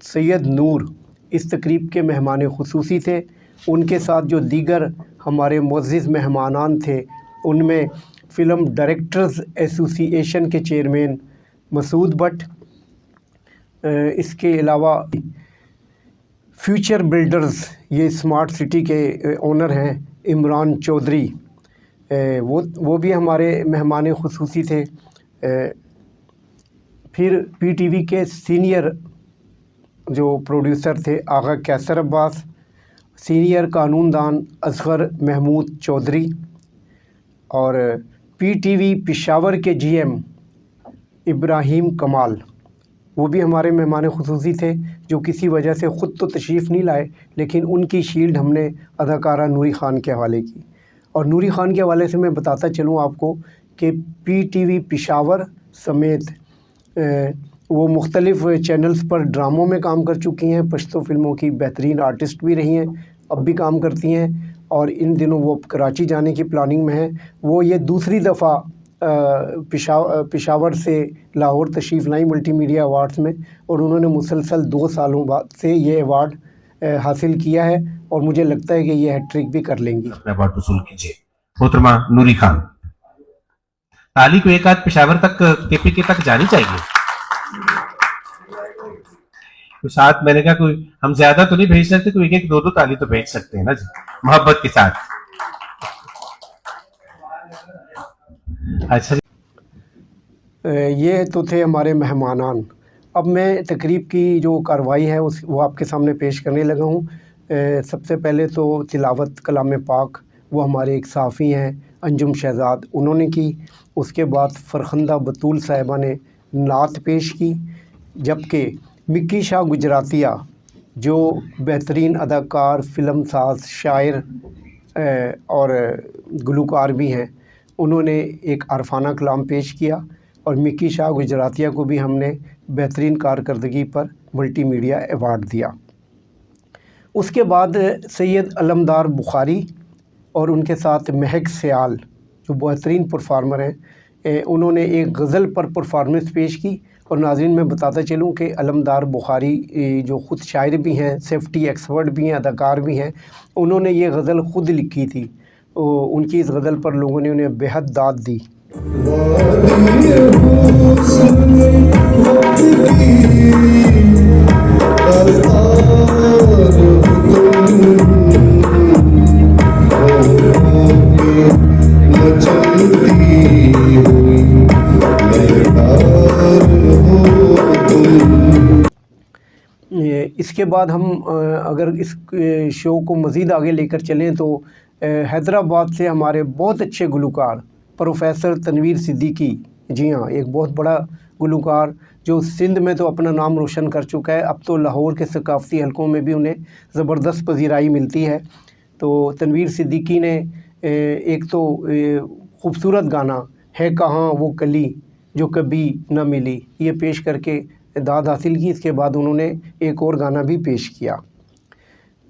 सैयद नूर इस तकरीब के मेहमान खुसूसी थे। उनके साथ जो दीगर हमारे मुअज़्ज़िज़ मेहमानान थे उनमें फ़िल्म डायरेक्टर्स एसोसिएशन के चेयरमैन मसूद भट्ट, इसके अलावा फ्यूचर बिल्डर्स ये स्मार्ट सिटी के ओनर हैं इमरान चौधरी, वो भी हमारे मेहमान खुसूसी थे। फिर पीटीवी के सीनियर जो प्रोड्यूसर थे आगा कैसर अब्बास, सीनियर कानूनदान असगर महमूद चौधरी और पीटीवी पेशावर के जीएम इब्राहिम कमाल, वो भी हमारे मेहमान खुसूसी थे जो किसी वजह से ख़ुद तो तशरीफ़ नहीं लाए, लेकिन उनकी शील्ड हमने अदाकारा नूरी ख़ान के हवाले की। और नूरी ख़ान के हवाले से मैं बताता चलूँ आपको कि पीटीवी पेशावर समेत वो मुख्तलिफ़ चैनल्स पर ड्रामों में काम कर चुकी हैं, पश्तो फ़िल्मों की बेहतरीन आर्टिस्ट भी रही हैं, अब भी काम करती हैं और इन दिनों वो कराची जाने की प्लानिंग में हैं। वो ये दूसरी दफ़ा पेशावर से लाहौर तशरीफ़ लाई मल्टीमीडिया अवार्ड्स में, और उन्होंने मुसलसल 2 सालों बाद से ये अवार्ड हासिल किया है और मुझे लगता है कि ये हैट्रिक भी कर लेंगी। अवार्ड वसूल कीजिए मोहतरमा नूरी खान। ताली को एक आध पेशावर तक केपीके तक जानी चाहिए। तो साथ मैंने कहा कोई हम ज्यादा तो नहीं भेज सकते, कोई एक 2-2 ताली तो भेज सकते हैं ना जी, मोहब्बत के साथ। अच्छा, ये तो थे हमारे मेहमानान। अब मैं तकरीब की जो कार्रवाई है वो आपके सामने पेश करने लगा हूँ। सबसे पहले तो तिलावत कलाम पाक वो हमारे एक साफ़ी हैं अंजुम शहज़ाद, उन्होंने की। उसके बाद फ़रखंदा बतूल साहिबा ने नात पेश की, जबकि मिक्की शाह गुजरातिया जो बेहतरीन अदाकार, फ़िल्म साज, शायर और गुलूकार भी हैं, उन्होंने एक अरफाना कलाम पेश किया। और मिक्की शाह गुजरातिया को भी हमने बेहतरीन कारकर्दगी पर मल्टीमीडिया अवार्ड दिया। उसके बाद सैयद अलमदार बुखारी और उनके साथ महक सयाल जो बेहतरीन परफॉर्मर हैं, उन्होंने एक गज़ल पर परफॉर्मेंस पेश की। और नाज़रीन मैं बताता चलूँ कि अलमदार बुखारी जो ख़ुद शायर भी हैं, सेफ्टी एक्सपर्ट भी हैं, अदाकार भी हैं, उन्होंने ये गज़ल ख़ुद लिखी थी। उनकी इस गज़ल पर लोगों ने उन्हें बेहद दाद दी। इसके बाद हम अगर इस शो को मज़ीद आगे लेकर चलें तो हैदराबाद से हमारे बहुत अच्छे गुलकार प्रोफेसर तनवीर सिद्दीकी, जी हाँ, एक बहुत बड़ा गुलकार जो सिंध में तो अपना नाम रोशन कर चुका है, अब तो लाहौर के सकाफ़ती हलकों में भी उन्हें ज़बरदस्त पज़ीराई मिलती है। तो तनवीर सिद्दीकी ने एक तो ख़ूबसूरत गाना है कहाँ वो कली जो कभी न मिली, ये पेश करके दाद हासिल की। इसके बाद उन्होंने एक और गाना भी पेश किया।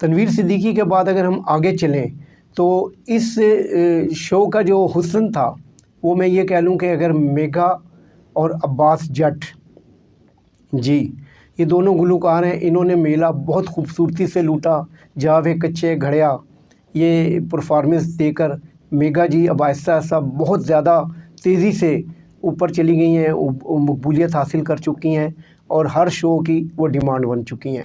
तनवीर सिद्दीकी के बाद अगर हम आगे चलें तो इस शो का जो हुस्न था वो मैं ये कह लूँ कि अगर मेघा और अब्बास जट, जी ये दोनों गुलकार हैं, इन्होंने मेला बहुत खूबसूरती से लूटा। जावे कच्चे घड़िया ये परफॉर्मेंस देकर मेघा जी अब आहिस्ता आहिस्ता बहुत ज़्यादा तेज़ी से ऊपर चली गई हैं, मकबूलियत हासिल कर चुकी हैं और हर शो की वो डिमांड बन चुकी हैं।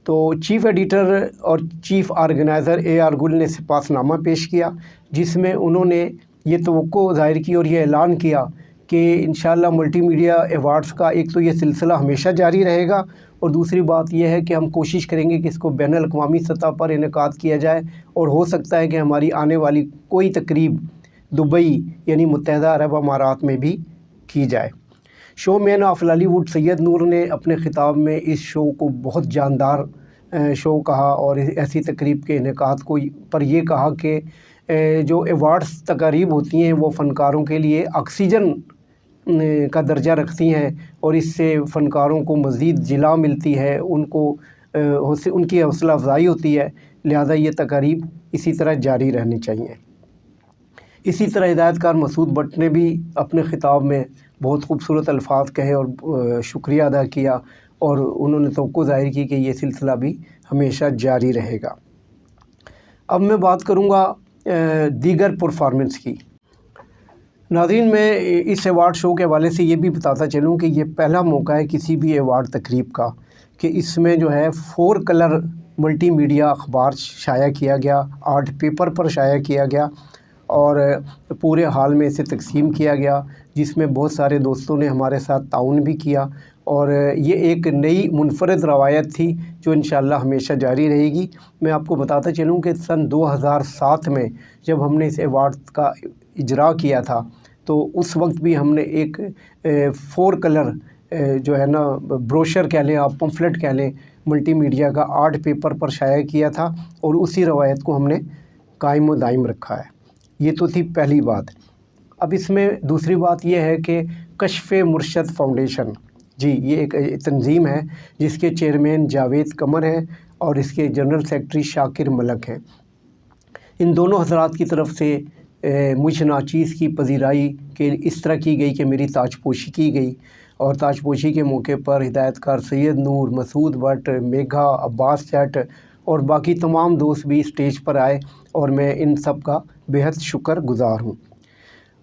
तो चीफ़ एडिटर और चीफ़ ऑर्गेनाइज़र AR गुल ने सिपासनामा पेश किया, जिसमें उन्होंने ये तवक्को ज़ाहिर की और ये ऐलान किया कि इंशाअल्लाह मल्टीमीडिया अवार्ड्स का एक तो ये सिलसिला हमेशा जारी रहेगा और दूसरी बात यह है कि हम कोशिश करेंगे कि इसको बैनुल अक़वामी सतह पर इनेकाद किया जाए और हो सकता है कि हमारी आने वाली कोई तकरीब दुबई यानी मुत्तहदा अरब अमारात में भी की जाए। Show man of Lollywood Syed नूर ने अपने ख़िताब में इस शो को बहुत जानदार शो कहा और ऐसी तकरीब के इनेकाद को पर यह कहा कि जो अवार्ड्स तकारीब होती हैं वो फ़नकारों के लिए ऑक्सीजन का दर्जा रखती हैं और इससे फ़नकारों को मज़ीद जिला मिलती है, उनको उनकी हौसला अफजाई होती है। लिहाजा ये तकारीब इसी तरह जारी रहनी चाहिए। इसी तरह हिदायतकार मसूद भट्ट ने भी अपने ख़िताब में बहुत खूबसूरत अल्फाज कहे और शुक्रिया अदा किया और उन्होंने तवक्को ज़ाहिर की कि ये सिलसिला भी हमेशा जारी रहेगा। अब मैं बात करूँगा दीगर परफॉर्मेंस की। नाज़रीन मैं इस अवार्ड शो के हवाले से ये भी बताता चलूँ कि ये पहला मौका है किसी भी अवार्ड तकरीब का कि इसमें जो है 4 कलर मल्टीमीडिया अखबार शाया किया गया, आर्ट पेपर पर शाया किया गया और पूरे हाल में इसे तकसीम किया गया, जिसमें बहुत सारे दोस्तों ने हमारे साथ ताउन भी किया और ये एक नई मुनफरद रवायत थी जो इंशाअल्लाह हमेशा जारी रहेगी। मैं आपको बताता चलूँ कि सन 2007 में जब हमने इस अवार्ड का इजरा किया था तो उस वक्त भी हमने एक 4 कलर जो है ना ब्रोशर कह लें आप, पम्फलेट कह लें, मल्टीमीडिया का आर्ट पेपर पर शाया किया था और उसी रवायत को हमने कायम व दायम रखा है। ये तो थी पहली बात। अब इसमें दूसरी बात यह है कि कश्फ़े मुर्शद फाउंडेशन, जी ये एक तंजीम है जिसके चेयरमैन जावेद कमर हैं और इसके जनरल सेक्रेटरी शाकिर मलक हैं। इन दोनों हज़रात की तरफ से मुझ नाचीज़ की पजीराई के इस तरह की गई कि मेरी ताजपोशी की गई और ताजपोशी के मौके पर हिदायतकार सैयद नूर, मसूद भट्ट, मेघा, अब्बास जट और बाकी तमाम दोस्त भी स्टेज पर आए और मैं इन सब का बेहद शुक्रगुज़ार हूँ।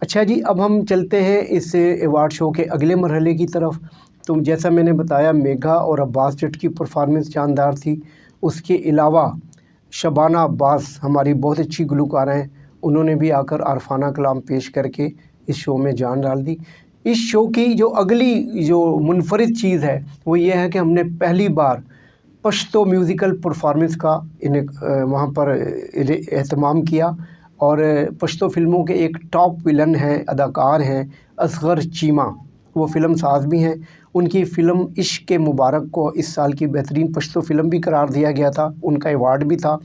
अच्छा जी, अब हम चलते हैं इस अवार्ड शो के अगले मरहले की तरफ। तो जैसा मैंने बताया मेघा और अब्बास जट की परफॉर्मेंस शानदार थी। उसके अलावा शबाना अब्बास हमारी बहुत अच्छी गुलकार हैं, उन्होंने भी आकर आरफाना कलाम पेश करके इस शो में जान डाल दी। इस शो की जो अगली जो मुनफरिद चीज़ है वो ये है कि हमने पहली बार पश्तो म्यूज़िकल परफॉर्मेंस का वहाँ पर एहतमाम किया और पश्तो फ़िल्मों के एक टॉप विलन हैं, अदाकार हैं असगर चीमा, वो फ़िल्म साज भी हैं। उनकी फ़िल्म इश्क़ मुबारक को इस साल की बेहतरीन पश्तो फ़िल्म भी करार दिया गया था, उनका अवार्ड भी था।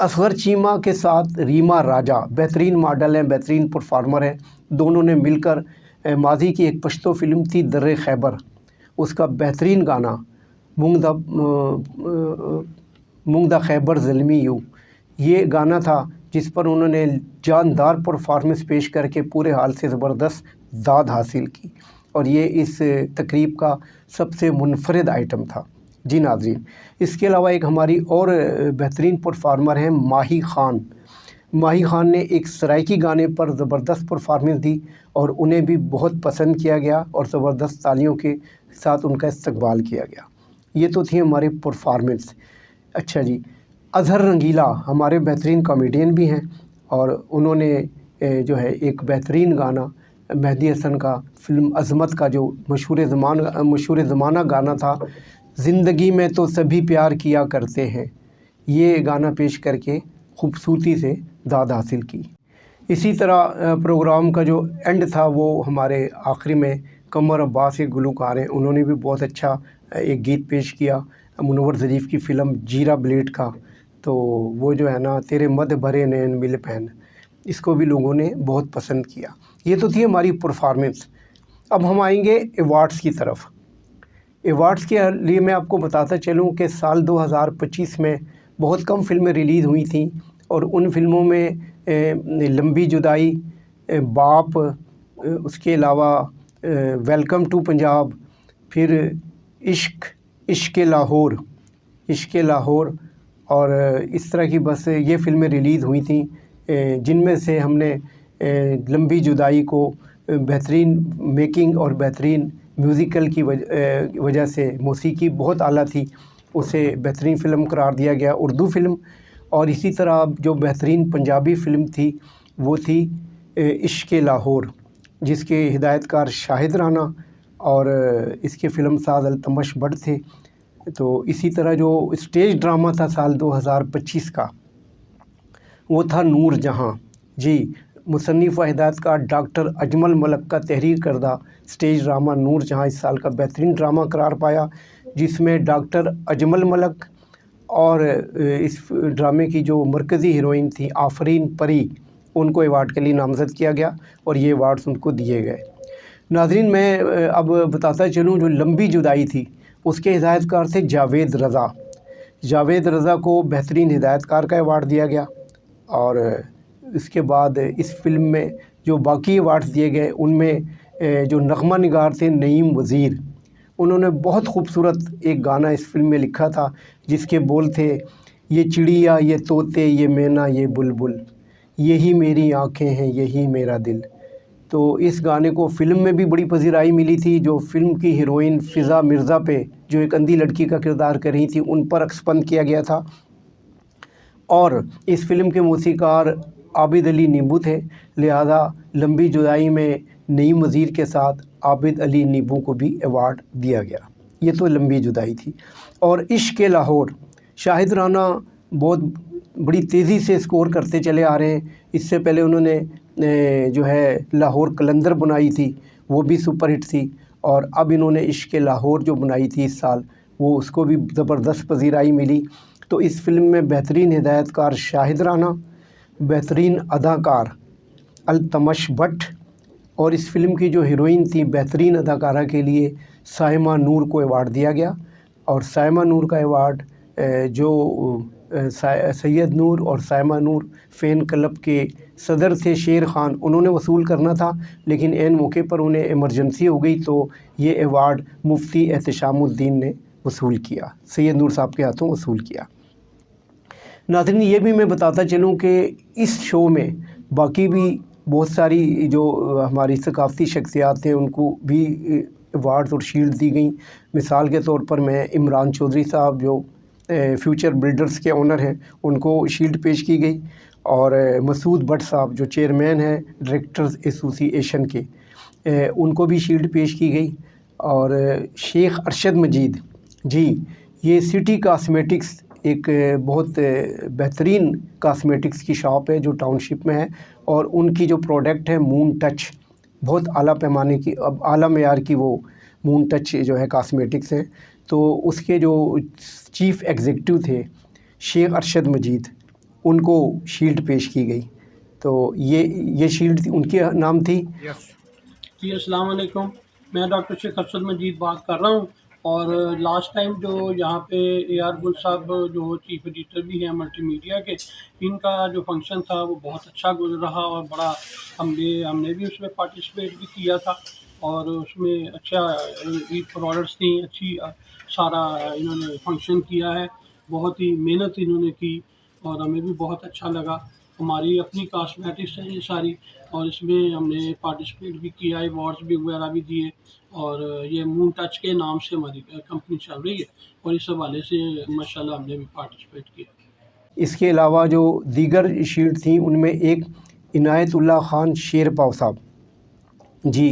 असगर चीमा के साथ रीमा राजा बेहतरीन मॉडल हैं, बेहतरीन परफॉर्मर हैं। दोनों ने मिलकर माजी की एक पश्तो फ़िल्म थी दर्रे खैबर, उसका बेहतरीन गाना मूंग दा खैबर ज़ल्मी यू, ये गाना था जिस पर उन्होंने जानदार परफॉर्मेंस पेश करके पूरे हाल से ज़बरदस्त दाद हासिल की और ये इस तकरीब का सबसे मुनफरिद आइटम था। जी नाज़रीन, इसके अलावा एक हमारी और बेहतरीन परफॉर्मर हैं माही ख़ान। माही ख़ान ने एक सराइकी गाने पर ज़बरदस्त परफॉर्मेंस दी और उन्हें भी बहुत पसंद किया गया और ज़बरदस्त तालियों के साथ उनका इस्तकबाल किया गया। ये तो थी हमारी परफॉर्मेंस। अच्छा जी, अज़हर रंगीला हमारे बेहतरीन कॉमेडियन भी हैं और उन्होंने जो है एक बेहतरीन गाना मेहदी हसन का फ़िल्म अज़मत का जो मशहूर ज़माना गाना था, ज़िंदगी में तो सभी प्यार किया करते हैं, ये गाना पेश करके खूबसूरती से दाद हासिल की। इसी तरह प्रोग्राम का जो एंड था वो हमारे आखिरी में कमर अब्बास एक गुलूकार हैं, उन्होंने भी बहुत अच्छा एक गीत पेश किया मुनव्वर ज़रीफ़ की फ़िल्म जीरा ब्लेड का। तो वो जो है ना, तेरे मद भरे नैन मिल पहन, इसको भी लोगों ने बहुत पसंद किया। ये तो थी हमारी परफॉर्मेंस। अब हम आएंगे अवार्ड्स की तरफ। अवार्ड्स के लिए मैं आपको बताता चलूँ कि साल 2025 में बहुत कम फ़िल्में रिलीज़ हुई थी और उन फ़िल्मों में लंबी जुदाई, बाप, उसके अलावा वेलकम टू पंजाब, फिर इश्क़ लाहौर और इस तरह की बस ये फ़िल्में रिलीज़ हुई थी, जिनमें से हमने लंबी जुदाई को बेहतरीन मेकिंग और बेहतरीन म्यूज़िकल की वजह से मौसीकी बहुत आला थी, उसे बेहतरीन फ़िल्म करार दिया गया, उर्दू फ़िल्म। और इसी तरह जो बेहतरीन पंजाबी फ़िल्म थी वो थी इश्क़ लाहौर, जिसके हिदायतकार शाहिद राना और इसके फ़िल्म साज अल्तमश भट्ट थे। तो इसी तरह जो स्टेज ड्रामा था साल 2025 का, वो था नूर जहाँ। जी, मुसन्निफ़ व हिदायतकार डॉक्टर अजमल मलक का तहरीर करदा स्टेज ड्रामा नूर जहाँ इस साल का बेहतरीन ड्रामा करार पाया, जिसमें डॉक्टर अजमल मलक और इस ड्रामे की जो मरकज़ी हीरोइन थी आफरीन परी, उनको अवार्ड के लिए नामज़द किया गया और ये अवार्ड्स उनको दिए गए। नाज़रीन, मैं अब बताता चलूँ जो लंबी जुदाई थी उसके हिदायतकार थे जावेद रज़ा। जावेद रज़ा को बेहतरीन हिदायतकार का अवार्ड दिया गया और इसके बाद इस फ़िल्म में जो बाकी अवार्ड्स दिए गए उनमें जो नग़मा निगार थे नईम वज़ीर, उन्होंने बहुत खूबसूरत एक गाना इस फ़िल्म में लिखा था जिसके बोल थे, ये चिड़िया ये तोते ये मैना ये बुलबुल, यही मेरी आँखें हैं यही मेरा दिल। तो इस गाने को फ़िल्म में भी बड़ी पज़ीराई मिली थी। जो फ़िल्म की हीरोइन फ़िज़ा मिर्ज़ा पे जो एक अंधी लड़की का किरदार कर रही थी, उन पर अक्सपंद किया गया था और इस फ़िल्म के मौसीकार आबिद अली नीबू थे, लिहाजा लंबी जुदाई में नईम वज़ीर के साथ आबिद अली नीबू को भी अवार्ड दिया गया। ये तो लंबी जुदाई थी। और इश्क़ लाहौर, शाहिद राना बहुत बड़ी तेज़ी से स्कोर करते चले आ रहे हैं। इससे पहले उन्होंने जो है लाहौर कलंदर बनाई थी, वो भी सुपरहिट थी और अब इन्होंने इश्क़ लाहौर जो बनाई थी इस साल, वो उसको भी ज़बरदस्त पज़ीराई मिली। तो इस फ़िल्म में बेहतरीन हिदायतकार शाहिद राना, बेहतरीन अदाकार अल्तमश भट्ट और इस फ़िल्म की जो हीरोइन थी बेहतरीन अदाकारा के लिए साइमा नूर को अवार्ड दिया गया। और साइमा नूर का अवार्ड जो सैयद नूर और साइमा नूर फ़ैन क्लब के सदर थे शेर ख़ान, उन्होंने वसूल करना था, लेकिन ऐन मौके पर उन्हें इमरजेंसी हो गई तो ये अवार्ड मुफ्ती एहतशामुद्दीन ने वसूल किया, सैयद नूर साहब के हाथों वसूल किया। नाज़रीन, ये भी मैं बताता चलूँ कि इस शो में बाकी भी बहुत सारी जो हमारी सकाफ़ती शख्सियात हैं उनको भी अवार्ड्स और शील्ड दी गई। मिसाल के तौर पर मैं इमरान चौधरी साहब जो फ्यूचर बिल्डर्स के ओनर हैं, उनको शील्ड पेश की गई और मसूद भट्ट साहब जो चेयरमैन हैं डायरेक्टर्स एसोसिएशन के, उनको भी शील्ड पेश की गई। और शेख अरशद मजीद जी, ये सिटी कॉस्मेटिक्स एक बहुत बेहतरीन कॉस्मेटिक्स की शॉप है जो टाउनशिप में है और उनकी जो प्रोडक्ट है मून टच, बहुत आला पैमाने की, अब आला मेयार की वो मून टच जो है कॉस्मेटिक्स है। तो उसके जो चीफ़ एग्जीक्यूटिव थे शेख अरशद मजीद, उनको शील्ड पेश की गई। तो ये शील्ड उनके नाम थी। जी अस्सलाम वालेकुम, मैं डॉक्टर शेख अफसल मजीद बात कर रहा हूँ। और लास्ट टाइम जो यहाँ पे AR गुल साहब जो चीफ एडिटर भी हैं मल्टीमीडिया के, इनका जो फंक्शन था वो बहुत अच्छा गुजर रहा और बड़ा हमने भी उसमें पार्टिसिपेट भी किया था। और उसमें अच्छा ईद प्रोडक्ट्स थी, अच्छी सारा इन्होंने फंक्शन किया है, बहुत ही मेहनत इन्होंने की और हमें भी बहुत अच्छा लगा। हमारी अपनी कॉस्मेटिक्स है ये सारी, और इसमें हमने पार्टिसिपेट भी किया, अवार्ड्स भी वगैरह भी दिए। और ये मून टच के नाम से हमारी कंपनी चल रही है और इस हवाले से माशाल्लाह हमने भी पार्टिसिपेट किया। इसके अलावा जो दीगर शील्ड थी उनमें एक इनायतुल्लाह ख़ान शेरपाव साहब जी,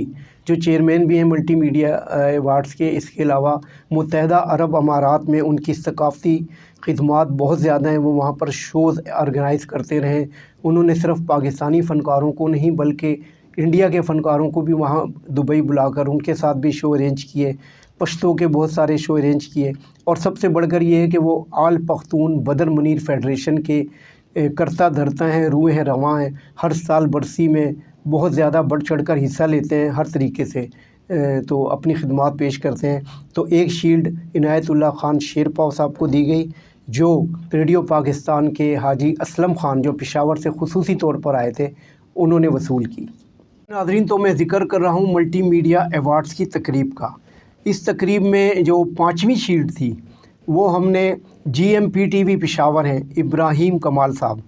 जो चेयरमैन भी हैं मल्टीमीडिया अवार्ड्स के। इसके अलावा मुत्तहदा अरब अमारात में उनकी सकाफ़ती खिदमात बहुत ज़्यादा हैं। वो वहाँ पर शोज़ ऑर्गेनाइज़ करते रहे। उन्होंने सिर्फ़ पाकिस्तानी फ़नकारों को नहीं बल्कि इंडिया के फ़नकारों को भी वहाँ दुबई बुलाकर उनके साथ भी शो अरेंज किए, पश्तो के बहुत सारे शो अरेंज किए। और सबसे बढ़कर ये है कि वो आल पख्तून बदर मुनीर फेडरेशन के करता धरता हैं, रूह हैं, रवां हैं। हर साल बरसी में बहुत ज़्यादा बढ़ चढ़कर हिस्सा लेते हैं हर तरीके से, तो अपनी खिदमात पेश करते हैं। तो एक शील्ड इनायतुल्लाह ख़ान शेरपाव साहब को दी गई, जो रेडियो पाकिस्तान के हाजी असलम ख़ान जो पेशावर से ख़ुसूसी तौर पर आए थे, उन्होंने वसूल की। नाज़रीन, तो मैं ज़िक्र कर रहा हूँ मल्टीमीडिया अवार्ड्स की तकरीब का। इस तकरीब में जो 5वीं शील्ड थी वो हमने GMPTV पेशावर हैं इब्राहीम कमाल साहब,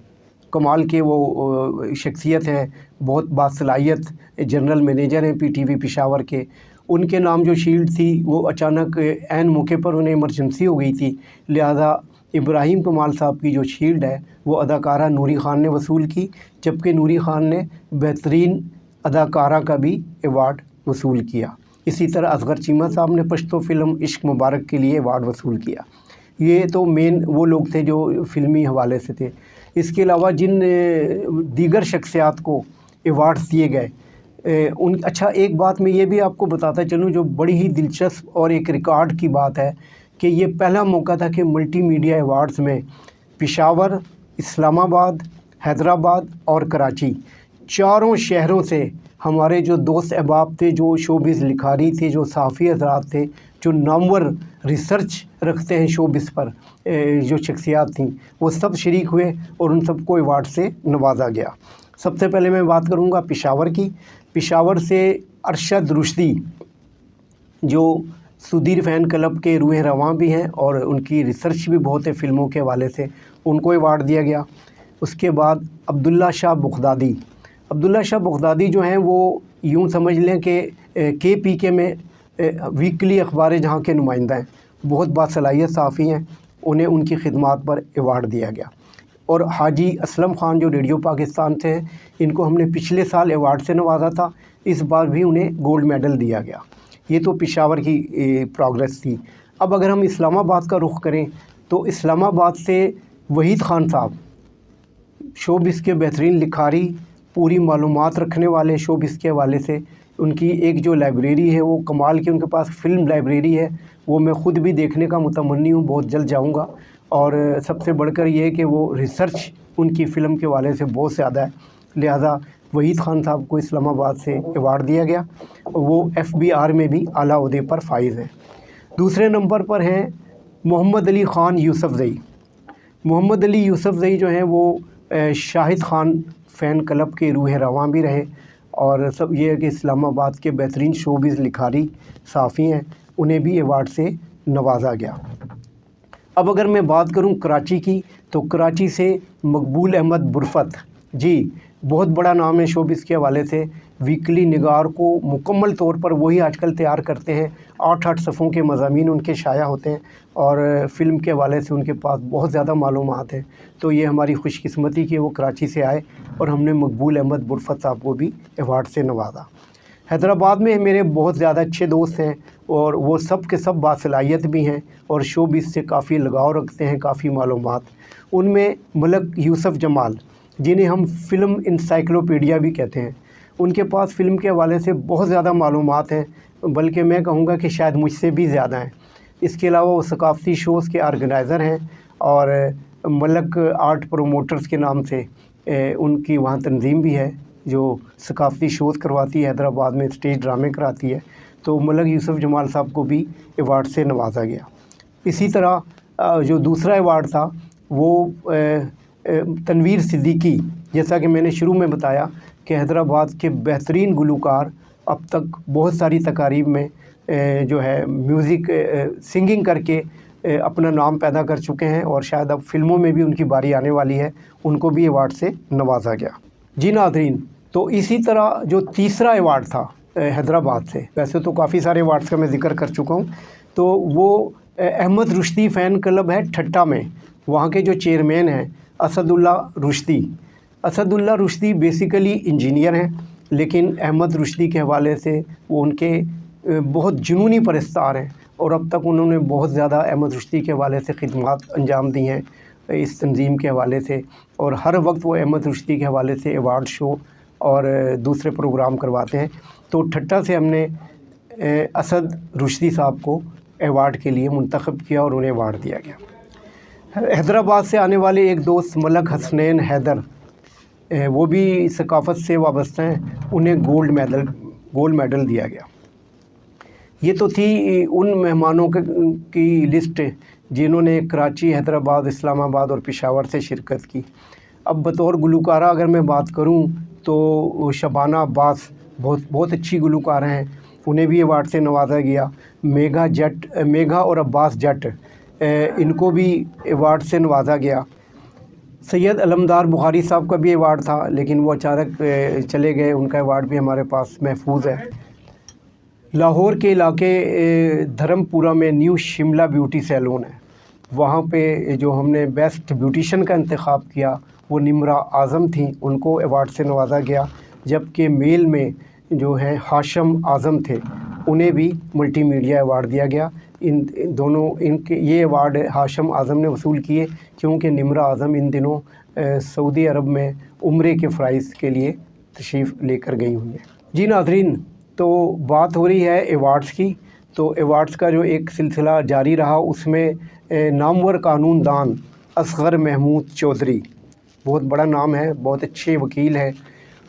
कमाल के वो शख्सियत हैं, बहुत बासलाहियत जनरल मैनेजर हैं PTV पेशावर के। उनके नाम जो शील्ड थी वो अचानक ऐन मौके पर उन्हें इमरजेंसी हो गई थी, लिहाजा इब्राहीम कमाल साहब की जो शील्ड है वो अदाकारा नूरी ख़ान ने वसूल की, जबकि नूरी ख़ान ने बेहतरीन अदाकारा का भी अवार्ड वसूल किया। इसी तरह असगर चीमा साहब ने पश्तो फ़िल्म इश्क मुबारक के लिए अवार्ड वसूल किया। ये तो मेन वो लोग थे जो फ़िल्मी हवाले से थे। इसके अलावा जिन दीगर शख्सियात को अवार्ड्स दिए गए अच्छा, एक बात मैं ये भी आपको बताता चलूँ जो बड़ी ही दिलचस्प और एक रिकॉर्ड की बात है कि ये पहला मौका था कि मल्टीमीडिया अवार्ड्स में पेशावर, इस्लामाबाद, हैदराबाद और कराची, चारों शहरों से हमारे जो दोस्त अहबाब थे, जो शोबिज़ लिखारी थे, जो सहाफ़ी हज़रात थे, जो नामवर रिसर्च रखते हैं शोबिज़ पर, जो शख्सियात थीं, वो सब शरीक हुए और उन सबको अवार्ड से नवाजा गया। सबसे पहले मैं बात करूँगा पेशावर की। पेशावर से अरशद रुश्दी जो सुधीर फ़ैन क्लब के रूह रवां भी हैं और उनकी रिसर्च भी बहुत है फ़िल्मों के हवाले से, उनको अवार्ड दिया गया। उसके बाद अब्दुल्ला शाह बगदादी, अब्दुल्ला शाह बगदादी जो हैं वो यूँ समझ लें कि KPK में वीकली अखबार जहाँ के नुमाइंदा हैं, बहुत बासलाहियत सहाफ़ी हैं, उन्हें उनकी खिदमात पर अवार्ड दिया गया। और हाजी असलम ख़ान जो रेडियो पाकिस्तान थे, इनको हमने पिछले साल अवार्ड से नवाजा था, इस बार भी उन्हें गोल्ड मेडल दिया गया। ये तो पेशावर की प्रोग्रेस थी। अब अगर हम इस्लामाबाद का रुख करें तो इस्लामाबाद से वहीद ख़ान साहब, शोबिज़ के बेहतरीन लिखारी, पूरी मालूमात रखने वाले शोबिज़ के हवाले से। उनकी एक जो लाइब्रेरी है वो कमाल की, उनके पास फ़िल्म लाइब्रेरी है, वो मैं ख़ुद भी देखने का मुतमन्नी हूँ, बहुत जल्द जाऊँगा। और सबसे बढ़कर ये है कि वो रिसर्च उनकी फ़िल्म के हवाले से बहुत ज़्यादा है, लिहाजा वहीद ख़ान साहब को इस्लामाबाद से अवार्ड दिया गया। वो FBR में भी आला ओहदे पर फाइज़ हैं। दूसरे नंबर पर हैं मोहम्मद अली ख़ान यूसुफ़ज़ई। मोहम्मद अली यूसुफ़ज़ई जो हैं वो शाहिद ख़ान फ़ैन क्लब के रूह रवां भी रहे। और सब ये है कि इस्लामाबाद के बेहतरीन शोबिज़ लिखारी सहाफ़ी हैं, उन्हें भी अवार्ड से नवाजा गया। अब अगर मैं बात करूं कराची की, तो कराची से मकबूल अहमद बुरफत जी, बहुत बड़ा नाम है शोबिज़ के हवाले से। वीकली निगार को मुकम्मल तौर पर वही आजकल तैयार करते हैं, 8-8 सफ़ों के मज़ामीन उनके शाया होते हैं और फ़िल्म के हवाले से उनके पास बहुत ज़्यादा मालूमात है। तो ये हमारी खुशकिस्मती कि वो कराची से आए और हमने मकबूल अहमद बुरफत साहब को भी अवार्ड से नवाजा। हैदराबाद में मेरे बहुत ज़्यादा अच्छे दोस्त हैं और वो सब के सब बासलाहियत भी हैं और शोबिज़ से काफ़ी लगाव रखते हैं, काफ़ी मालूमात। उनमें मलक यूसुफ़ जमाल, जिन्हें हम फ़िल्म इंसाइक्लोपीडिया भी कहते हैं, उनके पास फ़िल्म के हवाले से बहुत ज़्यादा मालूमात हैं, बल्कि मैं कहूँगा कि शायद मुझसे भी ज़्यादा हैं। इसके अलावा वो सकाफ़ती शोज़ के ऑर्गेनाइज़र हैं और मलक आर्ट प्रोमोटर्स के नाम से उनकी वहाँ तंजीम भी है जो सकाफ़ती शोज़ करवाती है, हैदराबाद में स्टेज ड्रामे कराती है। तो मलक यूसुफ जमाल साहब को भी अवार्ड से नवाजा गया। इसी तरह जो दूसरा अवार्ड था वो तनवीर सिद्दीकी, जैसा कि मैंने शुरू में बताया कि हैदराबाद के बेहतरीन गुलूकार अब तक बहुत सारी तकारीब में जो है म्यूज़िक सिंगिंग करके अपना नाम पैदा कर चुके हैं और शायद अब फ़िल्मों में भी उनकी बारी आने वाली है, उनको भी अवार्ड से नवाजा गया। जी नाज़रीन, तो इसी तरह जो तीसरा अवार्ड था हैदराबाद से, वैसे तो काफ़ी सारे अवार्ड्स का मैं ज़िक्र कर चुका हूँ, तो वो अहमद रुश्दी फ़ैन क्लब है ठट्टा में। वहाँ के जो चेयरमैन हैं असदुल्ला रुश्दी। असदुल्ला रुश्दी बेसिकली इंजीनियर हैं, लेकिन अहमद रुश्दी के हवाले से वो उनके बहुत जुनूनी परस्तार हैं और अब तक उन्होंने बहुत ज़्यादा अहमद रुश्दी के हवाले से खिदमत अंजाम दी हैं इस तंजीम के हवाले से, और हर वक्त वो अहमद रुश्दी के हवाले से अवार्ड शो और दूसरे प्रोग्राम करवाते हैं। तो ठट्टा से हमने असद रुश्दी साहब को अवार्ड के लिए मुंतखब किया और उन्हें अवार्ड दिया गया। हैदराबाद से आने वाले एक दोस्त मलक हसनैन हैदर, वो भी सकाफ़त से वाबस्ता हैं, उन्हें गोल्ड मेडल दिया गया। ये तो थी उन मेहमानों की लिस्ट जिन्होंने कराची, हैदराबाद, इस्लामाबाद और पेशावर से शिरकत की। अब बतौर गुलकारा अगर मैं बात करूं तो शबाना अब्बास बहुत अच्छी गुलकारा हैं, उन्हें भी अवार्ड से नवाजा गया। मेघा और अब्बास जट, इनको भी अवार्ड से नवाजा गया। सैयद अलमदार बुखारी साहब का भी अवार्ड था, लेकिन वो अचानक चले गए, उनका अवार्ड भी हमारे पास महफूज है। लाहौर के इलाके धर्मपुरा में न्यू शिमला ब्यूटी सैलून है, वहाँ पे जो हमने बेस्ट ब्यूटिशन का इंतखाब किया वो निम्रा आज़म थी, उनको अवार्ड से नवाजा गया। जबकि मेल में जो है हाशम आज़म थे, उन्हें भी मल्टीमीडिया अवार्ड दिया गया। इनके ये अवार्ड हाशम आज़म ने वसूल किए क्योंकि निम्रा आज़म इन दिनों सऊदी अरब में उम्रे के फ़राइज़ के लिए तशरीफ़ लेकर गई हुई है। जी नाज़रीन, तो बात हो रही है अवार्ड्स की, तो अवार्ड्स का जो एक सिलसिला जारी रहा, उसमें नामवर कानून दान असगर महमूद चौधरी, बहुत बड़ा नाम है, बहुत अच्छे वकील हैं,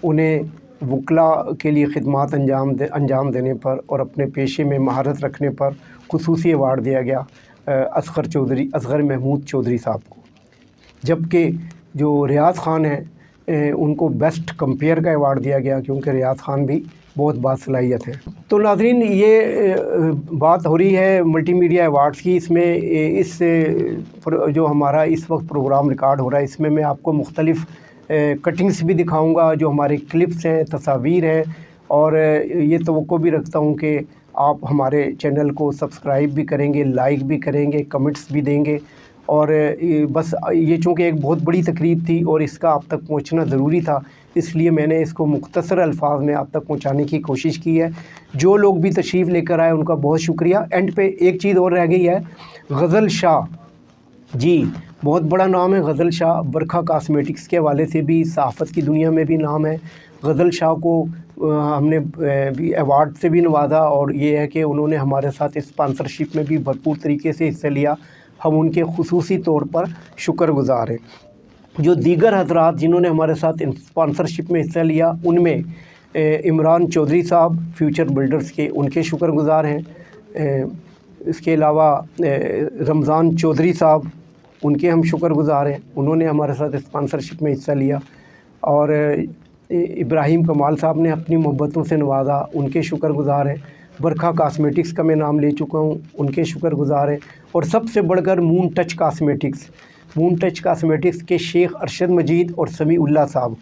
उन्हें वकला के लिए खिदमत अंजाम देने पर और अपने पेशे में महारत रखने पर खुसूसी अवार्ड दिया गया असगर महमूद चौधरी साहब को। जबकि जो रियाज़ ख़ान हैं उनको बेस्ट कंपेयर का अवार्ड दिया गया क्योंकि रियाज़ ख़ान भी बहुत बासलाहियत है। तो नाज़रीन, ये बात हो रही है मल्टीमीडिया अवार्ड्स की। इसमें इस जो हमारा इस वक्त प्रोग्राम रिकॉर्ड हो रहा है, इसमें मैं आपको मुख्तलिफ़ कटिंग्स भी दिखाऊंगा, जो हमारे क्लिप्स हैं, तस्वीर हैं, और ये तवक्को भी रखता हूँ कि आप हमारे चैनल को सब्सक्राइब भी करेंगे, लाइक भी करेंगे, कमेंट्स भी देंगे। और बस ये चूँकि एक बहुत बड़ी तकरीब थी और इसका आप तक पहुँचना ज़रूरी था, इसलिए मैंने इसको मुख्तसर अल्फाज में आप तक पहुँचाने की कोशिश की है। जो लोग भी तशरीफ़ लेकर आए उनका बहुत शुक्रिया। एंड पे एक चीज़ और रह गई है, गज़ल शाह जी, बहुत बड़ा नाम है गज़ल शाह, बरखा कॉस्मेटिक्स के हवाले से भी सहाफ़त की दुनिया में भी नाम है। गज़ल शाह को हमने भी अवार्ड से भी नवाजा, और ये है कि उन्होंने हमारे साथ स्पॉन्सरशिप में भी भरपूर तरीके से हिस्सा लिया, हम उनके खुसूसी तौर पर शुक्रगुज़ार हैं। जो दीगर हज़रात जिन्होंने हमारे साथ स्पॉन्सरशिप में हिस्सा लिया, उनमें इमरान चौधरी साहब फ्यूचर बिल्डर्स के, उनके शुक्रगुज़ार हैं। इसके अलावा रमज़ान चौधरी साहब, उनके हम शुक्रगुज़ार हैं, उन्होंने हमारे साथ स्पॉन्सरशिप में हिस्सा लिया। और इब्राहिम कमाल साहब ने अपनी मोहब्बतों से नवाजा, उनके शुक्रगुज़ार हैं। बरखा कॉस्मेटिक्स का मैं नाम ले चुका हूँ, उनके शुक्रगुज़ार हैं। और सबसे बढ़कर मून टच कॉस्मेटिक्स के शेख अरशद मजीद और समीउल्लाह साहब,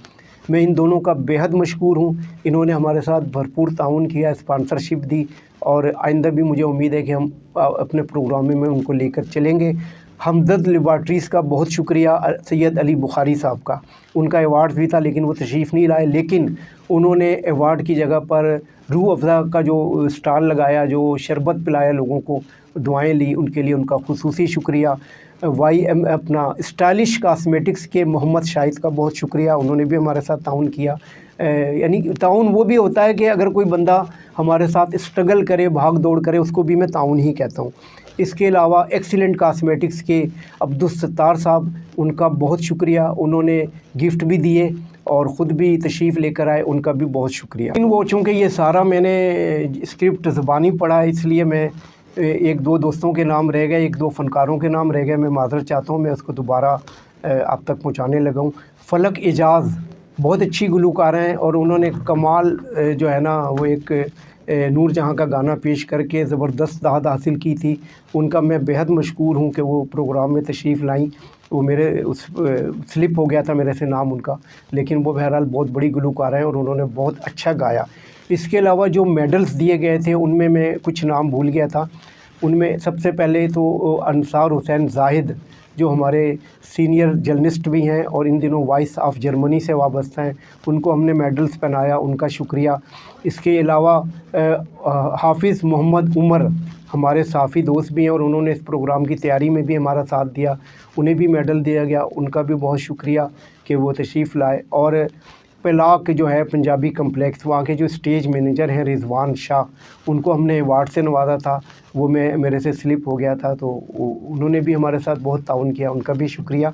मैं इन दोनों का बेहद मशकूर हूँ। इन्होंने हमारे साथ भरपूर ताउन किया, स्पॉन्सरशिप दी, और आइंदा भी मुझे उम्मीद है कि हम अपने प्रोग्राम में उनको लेकर चलेंगे। हमदर्द लेबॉर्ट्रीज़ का बहुत शुक्रिया सैयद अली बुखारी साहब का, उनका अवार्ड भी था लेकिन वो तशरीफ़ नहीं लाए, लेकिन उन्होंने अवार्ड की जगह पर रूह अफ़ज़ा का जो स्टॉल लगाया, जो शरबत पिलाया लोगों को, दुआएं ली, उनके लिए उनका खुसूसी शुक्रिया। YM अपना स्टाइलिश कॉस्मेटिक्स के मोहम्मद शाहिद का बहुत शुक्रिया, उन्होंने भी हमारे साथ ताउन किया। यानी ताउन वो भी होता है कि अगर कोई बंदा हमारे साथ स्ट्रगल करे, भाग दौड़ करे, उसको भी मैं ताउन ही कहता हूँ। इसके अलावा एक्सीलेंट कॉस्मेटिक्स के अब्दुल सत्तार साहब, उनका बहुत शुक्रिया, उन्होंने गिफ्ट भी दिए और ख़ुद भी तशरीफ़ लेकर आए, उनका भी बहुत शुक्रिया। इन वो चूँकि ये सारा मैंने स्क्रिप्ट ज़बानी पढ़ा है, इसलिए मैं एक दो दोस्तों के नाम रह गए, एक दो फ़नकारों के नाम रह गए, मैं माज़रत चाहता हूँ, मैं उसको दोबारा आप तक पहुँचाने लगा हूँ। फ़लक एजाज़ बहुत अच्छी गुलूकार हैं और उन्होंने कमाल जो है ना वो एक नूर जहाँ का गाना पेश करके ज़बरदस्त दाद हासिल की थी। उनका मैं बेहद मशकूर हूँ कि वो प्रोग्राम में तशरीफ़ लाई। वो मेरे उस स्लिप हो गया था मेरे से नाम उनका, लेकिन वो बहरहाल बहुत बड़ी गुलूकार हैं और उन्होंने बहुत अच्छा गाया। इसके अलावा जो मेडल्स दिए गए थे उनमें मैं कुछ नाम भूल गया था। उनमें सबसे पहले तो अंसार हुसैन ज़ाहिद जो हमारे सीनियर जर्नलिस्ट भी हैं और इन दिनों वॉइस ऑफ जर्मनी से वाबस्ता हैं, उनको हमने मेडल्स पहनाया, उनका शुक्रिया। इसके अलावा हाफिज़ मोहम्मद उमर हमारे साफ़ी दोस्त भी हैं और उन्होंने इस प्रोग्राम की तैयारी में भी हमारा साथ दिया, उन्हें भी मेडल दिया गया, उनका भी बहुत शुक्रिया कि वो तशरीफ़ लाए। और पेलाक जो है पंजाबी कम्प्लेक्स, वहाँ के जो स्टेज मैनेजर हैं रिजवान शाह, उनको हमने अवार्ड से नवाजा था, वो मेरे से स्लिप हो गया था, तो उन्होंने भी हमारे साथ बहुत ताउन किया, उनका भी शुक्रिया।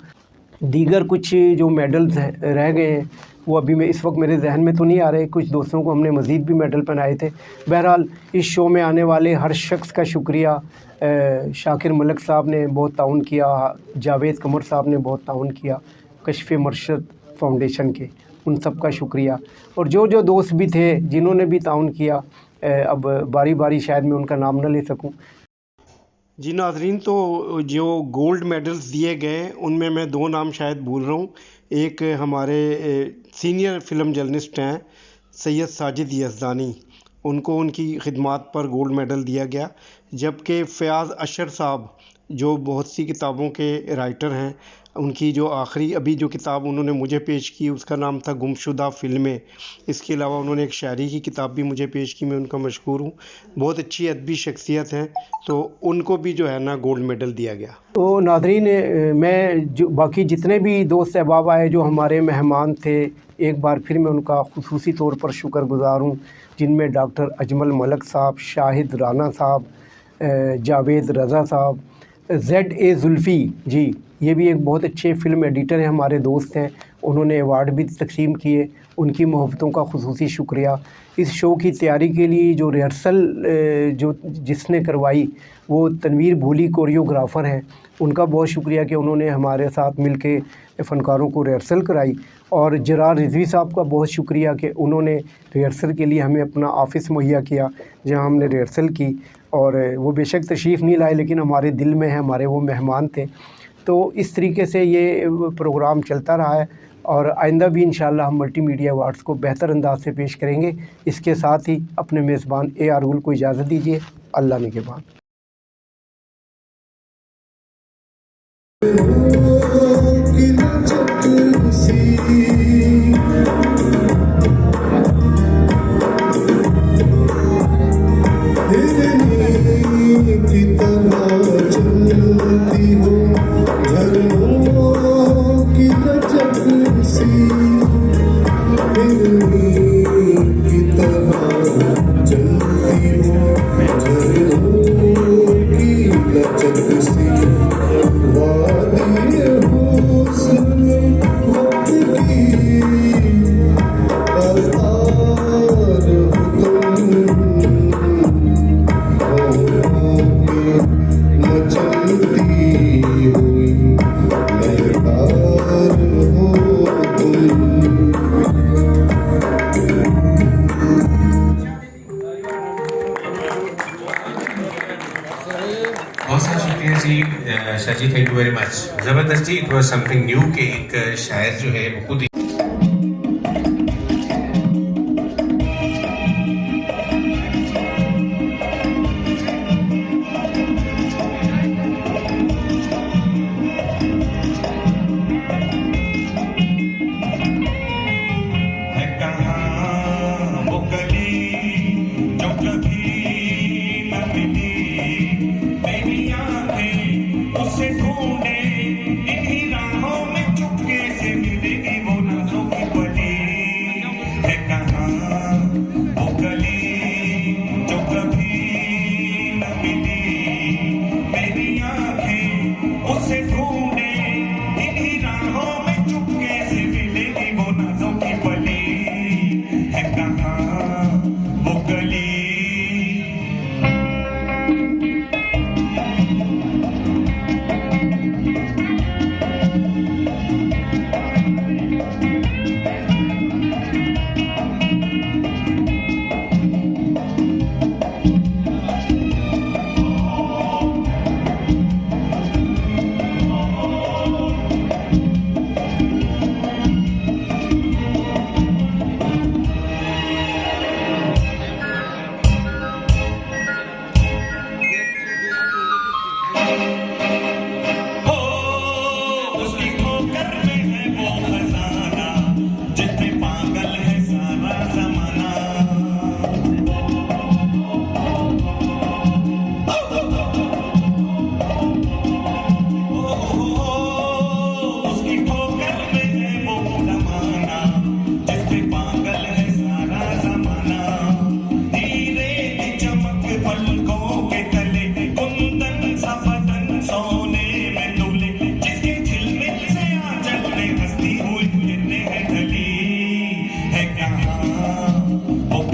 दीगर कुछ जो मेडल्स रह गए हैं वो अभी इस वक्त मेरे जहन में तो नहीं आ रहे, कुछ दोस्तों को हमने मज़ीद भी मेडल पहनाए थे। बहरहाल इस शो में आने वाले हर शख्स का शुक्रिया। शाकिर मलिक साहब ने बहुत ताउन किया, जावेद कमर साहब ने बहुत ताउन किया, कश्फ़ मरशद फाउंडेशन के, उन सब का शुक्रिया। और जो जो दोस्त भी थे जिन्होंने भी ताउन किया, अब बारी बारी शायद मैं उनका नाम न ले सकूं। जी नाज़रीन, तो जो गोल्ड मेडल्स दिए गए उनमें मैं दो नाम शायद भूल रहा हूँ। एक हमारे सीनियर फ़िल्म जर्नलिस्ट हैं सैयद साजिद यज़दानी, उनको उनकी खिदमात पर गोल्ड मेडल दिया गया। जबकि फ़याज़ अशर साहब जो बहुत सी किताबों के राइटर हैं, उनकी जो आखिरी अभी जो किताब उन्होंने मुझे पेश की उसका नाम था गुमशुदा फ़िल्में। इसके अलावा उन्होंने एक शायरी की किताब भी मुझे पेश की, मैं उनका मशकूर हूँ। बहुत अच्छी अदबी शख्सियत हैं, तो उनको भी जो है ना गोल्ड मेडल दिया गया। तो नाज़रीन, मैं जो बाकी जितने भी दोस्त अहबाब आए जो हमारे मेहमान थे, एक बार फिर मैं उनका खुसूसी तौर पर शुक्रगुज़ार हूँ, जिनमें डॉक्टर अजमल मलिक साहब, शाहिद राना साहब, जावेद रज़ा साहब, ZA जुल्फ़ी जी, ये भी एक बहुत अच्छे फ़िल्म एडिटर हैं, हमारे दोस्त हैं, उन्होंने अवार्ड भी तकसीम किए, उनकी मोहब्बतों का खुसूसी शुक्रिया। इस शो की तैयारी के लिए जो रिहर्सल जो जिसने करवाई वो तनवीर भूली कोरियोग्राफ़र हैं, उनका बहुत शुक्रिया कि उन्होंने हमारे साथ मिल के फ़नकारों को रिहर्सल कराई। और जरार रिजवी साहब का बहुत शुक्रिया कि उन्होंने रिहर्सल के लिए हमें अपना ऑफ़िस मुहैया किया जहाँ हमने रिहर्सल की। और वो बेशक तशरीफ़ नहीं लाए, लेकिन हमारे दिल में है, हमारे वो मेहमान थे। तो इस तरीके से ये प्रोग्राम चलता रहा है और आइंदा भी इंशाअल्लाह हम मल्टीमीडिया अवार्ड्स को बेहतर अंदाज से पेश करेंगे। इसके साथ ही अपने मेज़बान AR गुल को इजाज़त दीजिए। अल्लाह निगहबान। बहुत सारा शुक्रिया जी Shah ji, thank you very much. ज़बरदस्त जी, इट वॉज समथिंग न्यू कि एक शायर जो है वो खुद ही ढूंढे इन्हीं राहों में चुपके से मिलेगी वो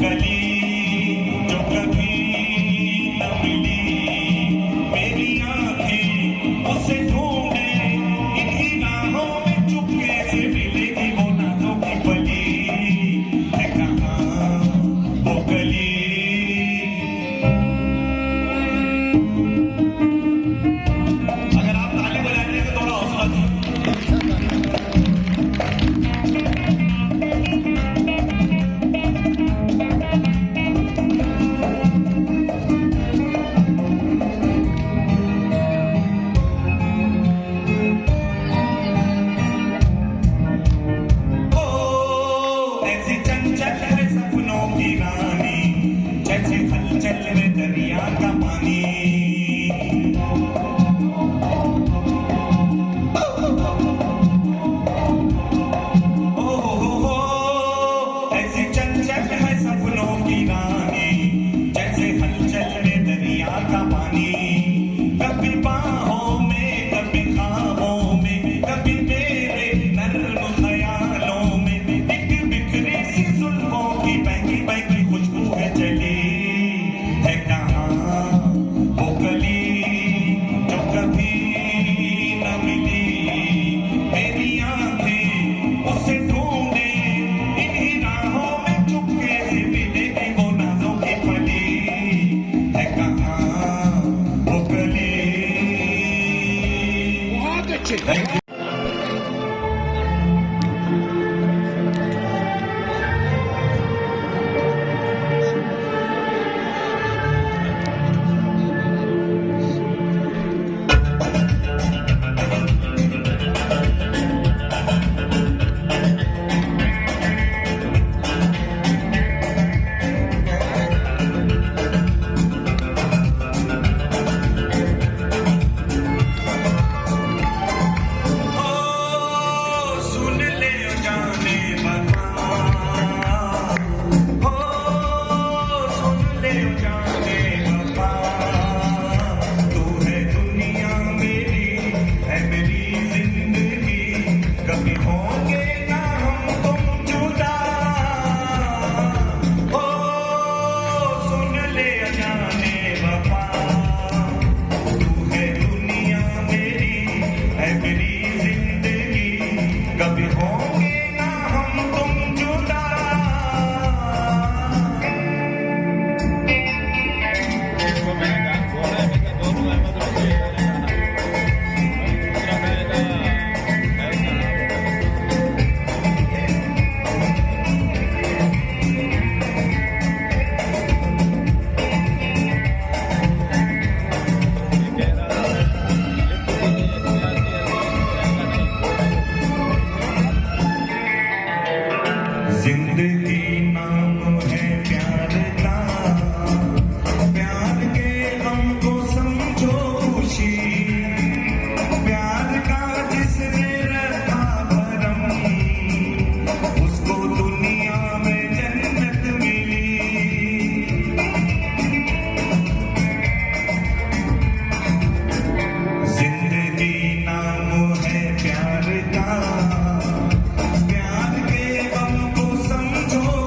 गली जो कभी न मिली, मेरी आंखें उसे ढूंढे इन्हीं राहों में, चुपके से मिलेगी वो नाजों की बली, है कहाँ वो गली। अगर आप ताली बजाएंगे तो थोड़ा हौसला दीजिए। ऐसी चंचल है सपनों की रानी, जैसे हलचल में दरिया का पानी। ऐसी चंचल है सपनों की रानी, जैसे हलचल में दरिया का पानी। कभी बाहों में, कभी ख्वाबों में, कभी मेरे नर्म ख्यालों में, एक बिखरी सी जुल्फों की बहकी बहकी खुशबू है चली, है कहाँ वो गली जो कभी न मिली, मेरी आंखें उसे ढूंढे इन्हीं राहों में, चुपके से मिलेगी वो नाजों की फली, है कहाँ वो गली। बहुत अच्छे। Thank you. सुन ले जाने वफा, सुन ले जाने वफा, तू है दुनिया मेरी, है मेरी जिंदगी, कभी होंगे ना हम तुम जुदा। सुन ले जाने वफा, तू है दुनिया मेरी, है मेरी जिंदगी, कभी होंगे ना हम तुम जुदा। जिंदगी नाम है प्यार का, प्यार के हमको समझो खुशी, प्यार का जिसने रखा भरम, उसको दुनिया में जन्नत मिली। जिंदगी नाम है प्यार का, प्यार के हमको समझो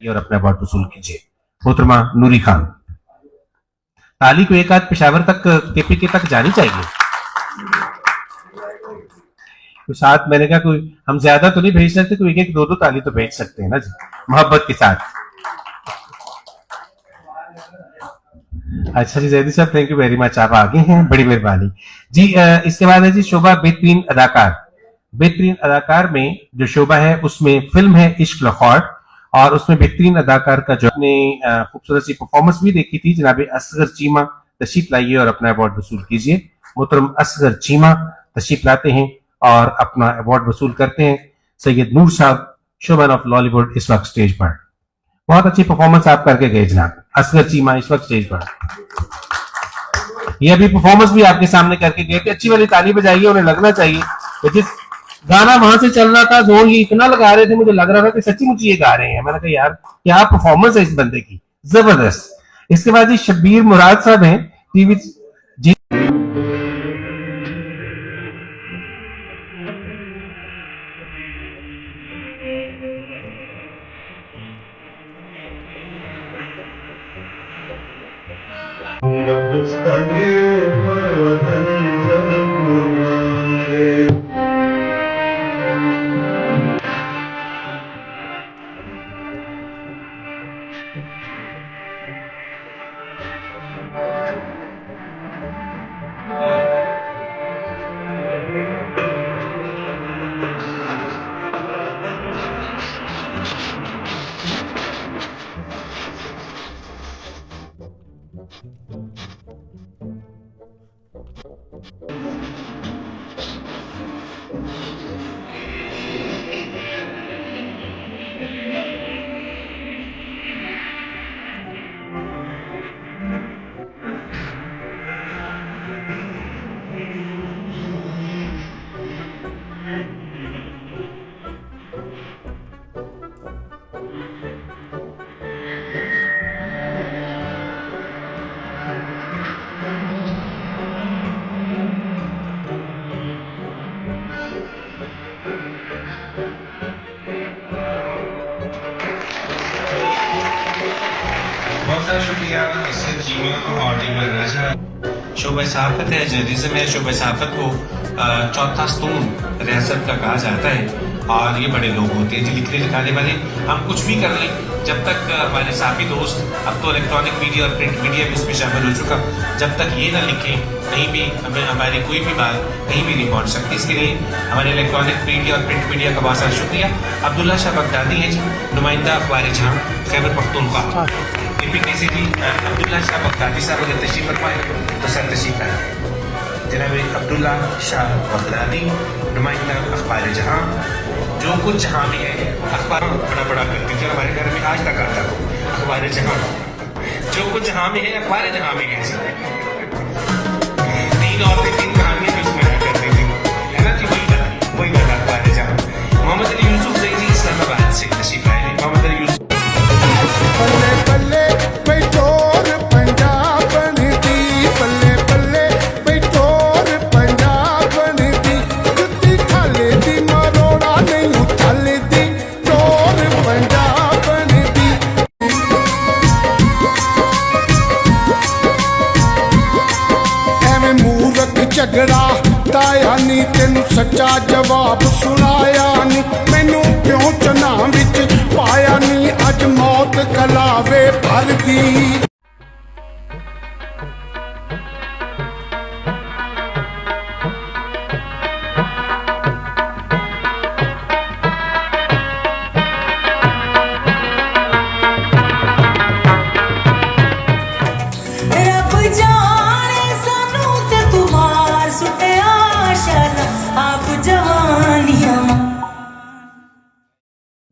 लाइए और अपना अवार्ड वसूल कीजिए। मोहतरमा नूरी खान। ताली को एक आध पेशावर तक, केपीके तक जानी चाहिए। तो साथ मैंने कहा कोई हम ज्यादा तो नहीं भेज सकते, कोई एक एक दो दो ताली तो भेज सकते हैं ना जी, मोहब्बत के साथ। अच्छा जी जयदी साहब, थैंक यू वेरी मच, आप आगे हैं, बड़ी मेहरबानी जी। इसके बाद है जी शोभा बेहतरीन अदाकार। बेहतरीन अदाकार में जो शोभा है उसमें फिल्म है इश्क लाहौर, और उसमें बेहतरीन अदाकार का जो अपने खूबसूरत सी परफॉर्मेंस भी देखी थी, जनाब असगर चीमा तशरीफ लाइए और अपना अवार्ड वसूल कीजिए। मोहतरम असगर चीमा तशरीफ लाते हैं और अपना अवार्ड वसूल करते हैं। सैयद नूर साहब, शोमैन ऑफ लॉलीवुड, इस वक्त स्टेज पर। बहुत अच्छी परफॉर्मेंस आप करके गए जनाब असगर चीमा, इस वक्त स्टेज पर। ये अभी परफॉर्मेंस भी आपके सामने करके गए थे, अच्छी वाली ताली बजाइए, उन्हें लगना चाहिए कि जिस गाना वहां से चल रहा था जोर ये इतना लगा रहे थे, मुझे लग रहा था कि सच्ची मुच्ची ये गा रहे हैं। मैंने कहा यार क्या परफॉर्मेंस है इस बंदे की, जबरदस्त। इसके बाद जी शब्बीर मुराद साहब हैं टीवी जी। बहुत सारा शुक्रिया असद चीमा और टीमर राजा। शोबा सहाफत है, जर्नलिज्म है। शोबा सहाफत को चौथा स्तून रियासत का कहा जाता है, और ये बड़े लोग होते हैं जो लिखने लिखाने वाले। हम कुछ भी कर लें, जब तक हमारे साथी दोस्त, अब तो इलेक्ट्रॉनिक मीडिया और प्रिंट मीडिया भी इसमें शामिल हो चुका, जब तक ये ना लिखें कहीं भी हमें हमारी कोई भी बात कहीं भी नहीं पहुँच सकती। इसके लिए हमारे इलेक्ट्रॉनिक मीडिया और प्रिंट मीडिया का बहुत सारा शुक्रिया। अब्दुल्ला शाह बगदादी हैं जी, नुमाइंदा अखबार जहां खैबर पख्तूनख्वा। केपीके से जी अब्दुल्ला शाह बगदादी साहब अगर तशरीफ फरमाए तो सर तशरीफ लाए। जनाब अब्दुल्ला शाह बगदादी, नुमाइंदा अखबार जहां। जो कुछ जहां में है, अखबार बड़ा बड़ा करती थी, हमारे घर में आज तक आता है अखबार जहां। जो कुछ जहां में है अखबार जहां में है जी। 3 औरतें 3 कहानियां भी उसमें करती थी, है ना जी, वही गाना अखबार जहां। मोहम्मद अली यूसुफ जी इस्लामाबाद से तशरीफ लाए। मोहम्मद अली यूसुफ बल्ले बल्ले बैठोर पंजाब बनती, बल्ले बल्ले बैठोर पंजाब बनती, जुत्ती खाले दी मरोड़ा नहीं उछाले दी, चोर पंजाब बनती। एवें मूरख झगड़ा ताया नी, तेनू सच्चा जवाब सुनाया नी, मैनू क्यों चना विच पाया नी, अज मौत कलावे भर दी। रब जाने सानू ते तुम्हार सुटिया शाला आप जवानियां।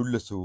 19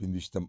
15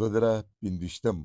2015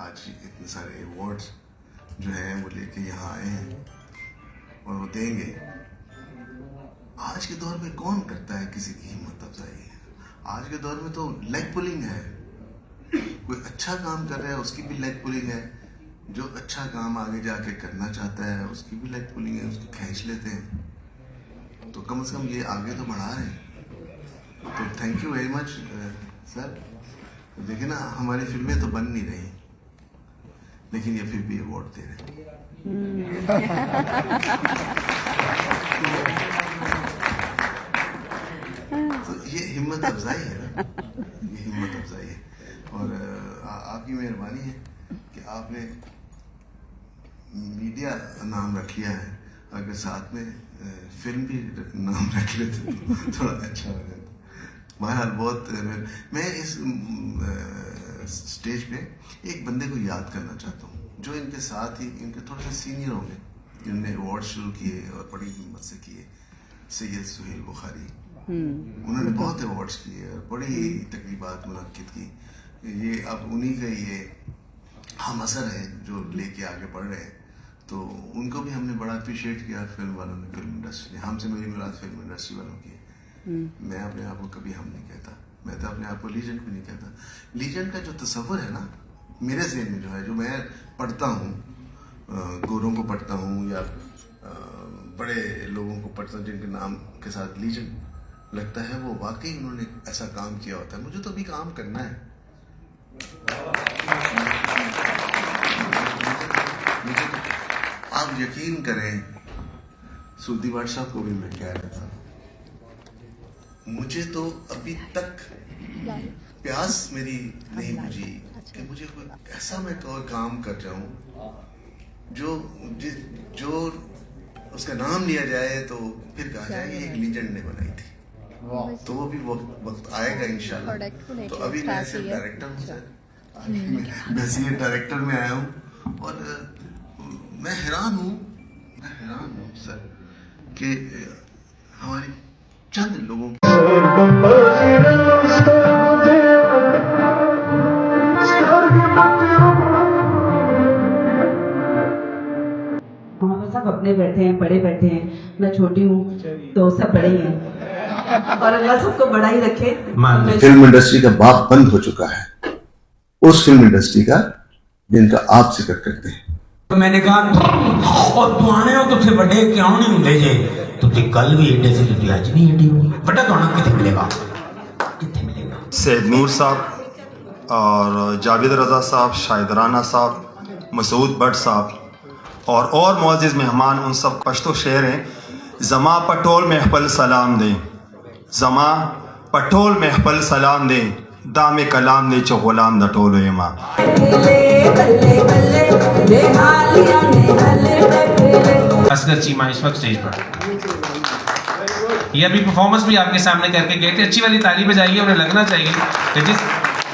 आज इतने सारे अवार्ड्स जो हैं वो लेके यहाँ आए हैं और वो देंगे। आज के दौर में कौन करता है किसी की हिम्मत अफजाई? आज के दौर में तो लेग पुलिंग है। कोई अच्छा काम कर रहा है उसकी भी लेग पुलिंग है, जो अच्छा काम आगे जाके करना चाहता है उसकी भी लेग पुलिंग है, उसको खींच लेते हैं। तो कम से कम ये आगे तो बढ़ा रहे हैं। तो thank you very much sir. देखिए ना, हमारी फिल्में तो बन नहीं रही लेकिन ये फिर भी अवार्ड दे रहे हैं। तो ये हिम्मत अफजाई है ना, ये हिम्मत अफजाई है। और आपकी मेहरबानी है कि आपने मीडिया नाम रख लिया है। अगर साथ में फिल्म भी नाम रख लेते तो थोड़ा अच्छा हो जाता। बहरहाल बहुत मैं इस स्टेज पे एक बंदे को याद करना चाहता हूँ जो इनके साथ ही इनके थोड़े से सीनियर होंगे, जिन्होंने अवार्ड शुरू किए और बड़ी हिम्मत से किए। सैयद सुहेल बुखारी, उन्होंने बहुत अवार्ड्स किए और बड़ी तकरीबात मुनक्किद की। ये अब उन्हीं का ये हम असर है जो लेके आगे बढ़ रहे हैं। तो उनको भी हमने बड़ा अप्रिशिएट किया फिल्म वालों ने, फिल्म इंडस्ट्री ने। हमसे मेरी मुराद फिल्म इंडस्ट्री वालों की है। मैं अपने आप को कभी हम नहीं कहता, मैं तो अपने आप को लीजेंड भी नहीं कहता। लीजेंड का जो तस्वर है ना मेरे ज़हन में, जो है, जो मैं पढ़ता हूँ, गोरों को पढ़ता हूँ या बड़े लोगों को पढ़ता हूँ जिनके नाम के साथ लीजेंड लगता है, वो वाकई उन्होंने ऐसा काम किया होता है। मुझे तो अभी काम करना है। मुझे आप यकीन करें, सुधी भाट साहब को भी मैं कह रहा था, मुझे तो अभी तक प्यास मेरी नहीं बुझी कि मुझे कोई ऐसा मैं कोई काम कर जाऊं जो उसका नाम लिया जाए तो फिर कहा जाए ये एक लीजेंड ने बनाई थी। तो वो भी वक्त आएगा इंशाल्लाह। तो अभी मैं सिर्फ डायरेक्टर हूँ सर, मैं सीनियर डायरेक्टर में आया हूँ और मैं हैरान हूँ सर कि हमारी चंद लोगों सब अपने बैठे हैं, बड़े बैठे हैं, मैं छोटी हूँ तो सब बड़े ही हैं और अल्लाह सबको बड़ा ही रखे। फिल्म इंडस्ट्री का बाप बंद हो चुका है, उस फिल्म इंडस्ट्री का जिनका आप जिक्र करते हैं। तो मैंने कहा और तुआने हो तो फिर बड़े क्यों नहीं होंगे जे तुझे कल भी एडे से तुझे आज भी एडी होगी। बड़ा गाना कितने मिलेगा, कितने मिलेगा? सैयद नूर साहब और जावेद रजा साहब, शाहिद राना साहब, मसूद भट्ट साहब और मुअज़्ज़िज़ मेहमान, उन सब पश्तो शेर हैं। ज़मा पटोल महफल सलाम दें, ज़मा पटोल महफल सलाम दें, दामे कलाम दे चो गुलाम द टोलो यमा। असगर चीमा इस वक्त स्टेज पर, ये अभी परफॉर्मेंस भी आपके सामने करके गए थे। अच्छी वाली ताली बजाइए, उन्हें लगना चाहिए कि जिस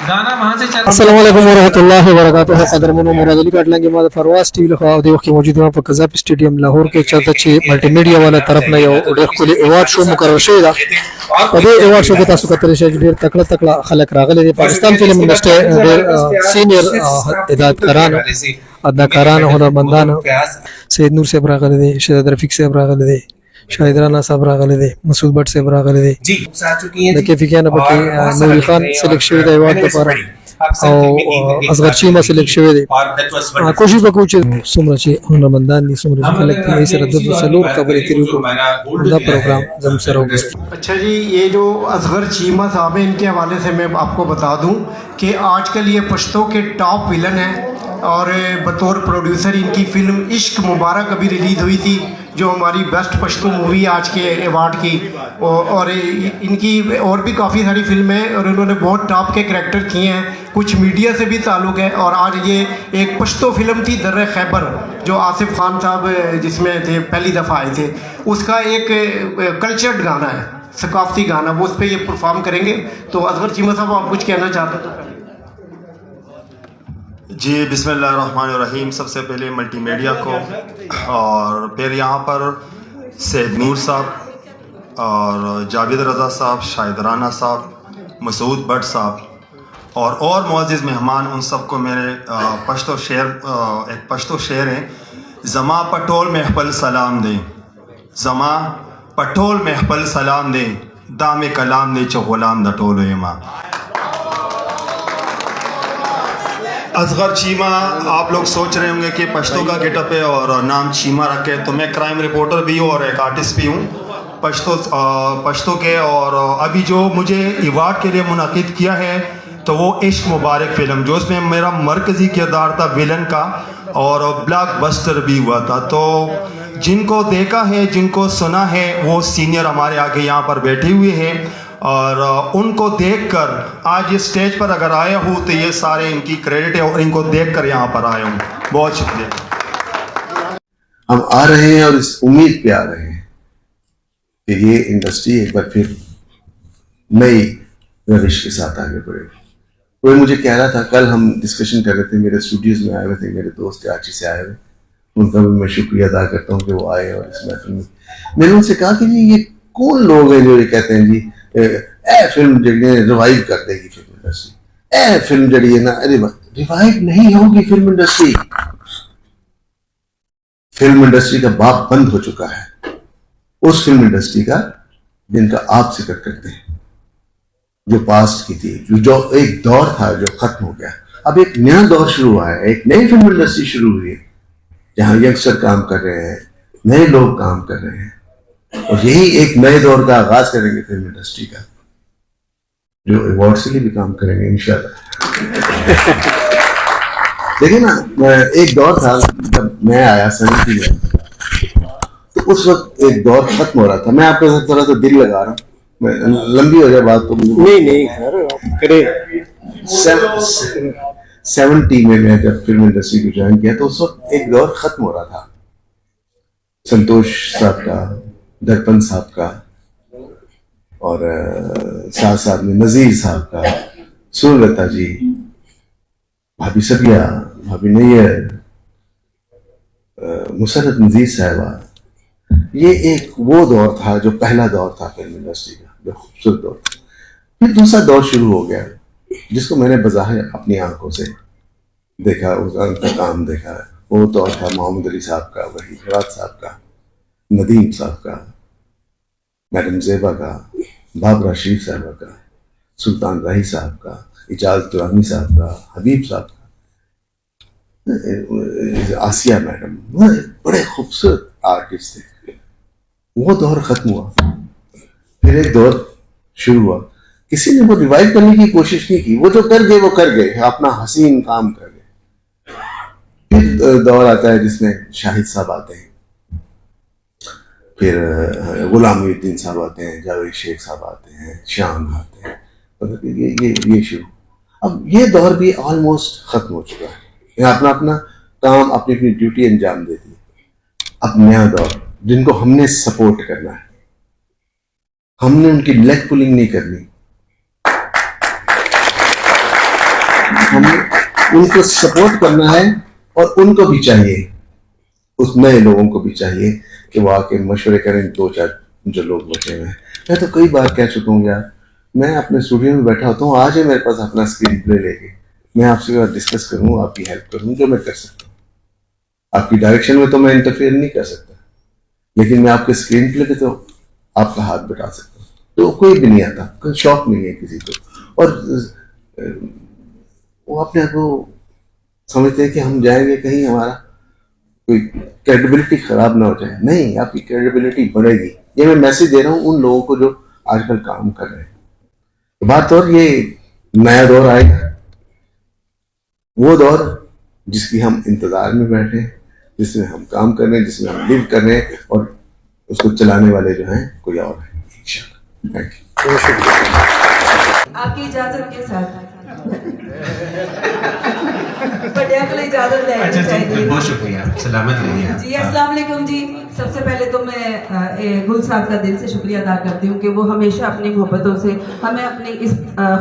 गाना वहां से चल। अस्सलाम वालेकुम वरहमतुल्लाहि वबरकातुहू। क़दरमनो मुराद अली काट लेंगे माद फरवास टीवी लखा दे वक्त मौजूद है कज़ाब स्टेडियम लाहौर के चलते अच्छी मल्टीमीडिया वाला तरफ ने यो डेखुली अवार्ड शो मुकर्रर शेदा पदे अवार्ड शो के तासु कतरे शे ढेर तकड़ा खलक रागले पाकिस्तान फिल्म इंडस्ट्री ढेर सीनियर हिदायतकारान अदाकारान हुनरमंदान सैयद नूर साहब रागले दे, शहजाद रफीक साहब रागले दे, शाहिद राना साहब रागले दे, मसूद भट्ट साहब रागले दे जी आ चुकी हैं लेके फिकियाना पकी नूरी खान सिलेक्ट शुवे दे अवार्ड का पारा और असगर चीमा सिलेक्ट शुवे दे कोशिश बकुच सुमरची उन रमजान नी सुमरची कलेक्ट में इस रद्द सलूर खबर तेरी को उनका प्रोग्राम जम सर होगा। अच्छा जी, ये जो असगर चीमा साहब हैं, इनके हवाले से मैं आपको बता दूं कि आजकल ये पश्तो के टॉप विलन हैं और बतौर प्रोड्यूसर इनकी फ़िल्म इश्क मुबारक अभी रिलीज़ हुई थी, जो हमारी बेस्ट पश्तो मूवी आज के अवार्ड की, और इनकी और भी काफ़ी सारी फिल्में हैं और इन्होंने बहुत टॉप के करैक्टर किए हैं, कुछ मीडिया से भी ताल्लुक़ है। और आज ये एक पश्तो फिल्म थी दर्र खैबर, जो आसिफ खान साहब जिसमें थे पहली दफ़ा आए थे, उसका एक कल्चर्ड गाना है, सकाफती गाना, वो उस पर ये परफॉर्म करेंगे। तो असगर चीमा साहब आप कुछ कहना चाहते हैं तो जी बिस्मिल्लाहिर्रहमानिर्रहीम। सबसे पहले मल्टीमीडिया को और फिर यहाँ पर सैयद नूर साहब और जावेद रज़ा साहब, शाहिद राना साहब, मसूद भट्ट साहब और मुअज़्ज़िज़ मेहमान, उन सबको मेरे पश्तो शेर एक पश्तो शेर है, ज़मा पटोल महफल सलाम दें, ज़मा पटोल महफल सलाम दें, दाम कलाम दे चो गुलाम दटोल माँ। असगर चीमा, आप लोग सोच रहे होंगे कि पश्तो का गेटअप है और नाम चीमा रखे, तो मैं क्राइम रिपोर्टर भी हूँ और एक आर्टिस्ट भी हूँ पश्तो के। और अभी जो मुझे अवार्ड के लिए मुनाकिद किया है तो वो इश्क मुबारक फ़िल्म, जो उसमें मेरा मरकज़ी किरदार था विलन का और ब्लॉकबस्टर भी हुआ था। तो जिनको देखा है, जिनको सुना है, वो सीनियर हमारे आगे यहाँ पर बैठे हुए हैं और उनको देखकर आज इस स्टेज पर अगर आया हूँ तो ये सारे इनकी क्रेडिट है और इनको देखकर यहाँ पर आया हूँ। बहुत शुक्रिया। हम आ रहे हैं और इस उम्मीद पे आ रहे हैं कि ये इंडस्ट्री एक बार फिर नई रविश के साथ आगे बढ़ेगी। कोई मुझे कह रहा था, कल हम डिस्कशन कर रहे थे, मेरे स्टूडियोज में आए हुए थे मेरे दोस्त कराची से आए हुए, उनका भी मैं शुक्रिया अदा करता हूँ कि वो आए और इस महफिल में। मैंने उनसे कहा कि जी ये कौन लोग हैं जो ये कहते हैं जी फिल्म जड़ी रिवाइव कर देगी फिल्म इंडस्ट्री, फिल्म जड़ी है ना, अरे रिवाइव नहीं होगी फिल्म इंडस्ट्री। फिल्म इंडस्ट्री का बाप बंद हो चुका है, उस फिल्म इंडस्ट्री का जिनका आप जिक्र करते हैं, जो पास्ट की थी, जो एक दौर था जो खत्म हो गया। अब एक नया दौर शुरू हुआ है, एक नई फिल्म इंडस्ट्री शुरू हुई है जहां यंगस्टर काम कर रहे हैं, नए लोग काम कर रहे हैं और यही एक नए दौर का आगाज करेंगे फिल्म इंडस्ट्री का, जो अवार्ड के लिए भी काम करेंगे इंशाल्लाह। देखिए ना, एक दौर था जब मैं आया 70 में, तो उस वक्त एक दौर खत्म हो रहा था। मैं आपके साथ थोड़ा सा दिल लगा रहा हूँ, लंबी हो जाए बात तो नहीं करे। 70 में मैं जब फिल्म इंडस्ट्री को ज्वाइन किया तो उस वक्त एक दौर खत्म हो रहा था। संतोष साहब का, दर्पण साहब का और साथ साथ में नजीर साहब का, सुरलता जी, भाभी सबिया, भाभी नैयर, मुसरत नजीर साहबा, ये एक वो दौर था जो पहला दौर था फिल्म इंडस्ट्री का, जो खूबसूरत दौर था। फिर दूसरा दौर शुरू हो गया जिसको मैंने बज़ाहिर अपनी आंखों से देखा, उनका काम देखा। वो दौर था मोहम्मद अली साहब का, वही फराद साहब का, नदीम साहब का, मैडम ज़ेबा का, बाबरा शरीफ साहबा का, सुल्तान राही साहब का, इजाज़त दुरानी साहब का, हबीब साहब का, आसिया मैडम, बड़े खूबसूरत आर्टिस्ट थे। वो दौर खत्म हुआ, फिर एक दौर शुरू हुआ। किसी ने वो रिवाइव करने की कोशिश नहीं की, वो जो कर गए वो कर गए, अपना हसीन काम कर गए। फिर दौर आता है जिसमें शाहिद साहब आते हैं, फिर गुलाम मुहीउद्दीन साहब आते हैं, जावेद शेख साहब आते हैं, शान आते हैं, मतलब ये शुरू। अब ये दौर भी ऑलमोस्ट खत्म हो चुका है, ये अपना अपना काम, अपनी अपनी ड्यूटी अंजाम देती है। अब नया दौर, जिनको हमने सपोर्ट करना है, हमने उनकी लेग पुलिंग नहीं करनी, हमें उनको सपोर्ट करना है और उनको भी चाहिए, उस नए लोगों को भी चाहिए कि वो आके मशवरे करें। 2-4 जो लोग बचे हुए हैं, मैं तो कई बार कह चुका हूँ यार, मैं अपने स्टूडियो में बैठा होता हूँ, आज है मेरे पास अपना स्क्रीन प्ले लेके, मैं आपसे डिस्कस करूँ, आपकी हेल्प करूँ, जो मैं कर सकता हूँ। आपकी डायरेक्शन में तो मैं इंटरफेयर नहीं कर सकता, लेकिन मैं आपके स्क्रीन प्ले पे तो आपका हाथ बटा सकता हूँ, तो कोई भी नहीं आता, कोई शौक नहीं है किसी को। और वो अपने आप को समझते हैं कि हम जाएंगे कहीं हमारा कोई क्रेडिबिलिटी खराब ना हो जाए। नहीं, आपकी क्रेडिबिलिटी बढ़ेगी। ये मैं मैसेज दे रहा हूँ उन लोगों को जो आजकल काम कर रहे हैं। तो बात और ये नया दौर आएगा, वो दौर जिसकी हम इंतजार में बैठे हैं, जिसमें हम काम कर रहे हैं, जिसमें हम लिव कर रहे हैं, और उसको चलाने वाले जो हैं कोई और है। Thank you. आपकी इजाजत के साथ बढ़िया को इजाजत लेनी चाहिए। बहुत शुक्रिया, सलामत रहिए जी। अस्सलाम वालेकुम जी। सबसे पहले तो मैं गुल साहब का दिल से शुक्रिया अदा करती हूँ कि वो हमेशा अपनी मोहब्बतों से हमें अपनी इस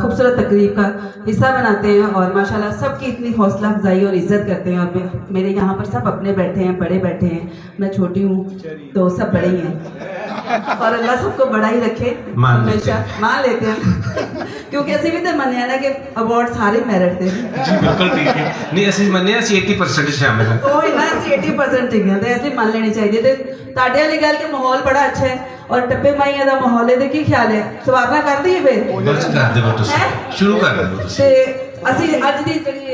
खूबसूरत तकरीब का हिस्सा बनाते हैं और माशाल्लाह सबकी इतनी हौसला अफजाई और इज्जत करते हैं। और मेरे यहाँ पर सब अपने बैठे हैं, बड़े बैठे हैं, मैं छोटी हूँ तो सब बड़े ही हैं और अल्लाह सबको बड़ा ही रखे, हमेशा मान लेते हैं क्योंकि असं भी तो मनिया ना कि अवार्ड सारे मेरिट थे। जी बिल्कुल ठीक है। नहीं असं मनिया 80% शामिल है, कोई ना 80% ठीक है, तो इसलिए मान लेनी चाहिए। ਤੁਹਾਡੇ ਵਾਲੀ ਗੱਲ ਕਿ ਮਾਹੌਲ ਬੜਾ ਅੱਛਾ ਹੈ ਔਰ ਟੱਪੇ ਮਾਈਆਂ ਦਾ ਮਾਹੌਲ ਹੈ, ਤੇ ਕੀ ਖਿਆਲ ਹੈ ਸਵਾਗਤ ਕਰ ਦਈਏ ਵੇ? ਬਸ ਕਰ ਦਿਓ ਤੁਸੀਂ, ਸ਼ੁਰੂ ਕਰ ਦਿਓ ਤੁਸੀਂ। ਤੇ ਅਸੀਂ ਅੱਜ ਦੀ ਜਿਹੜੀ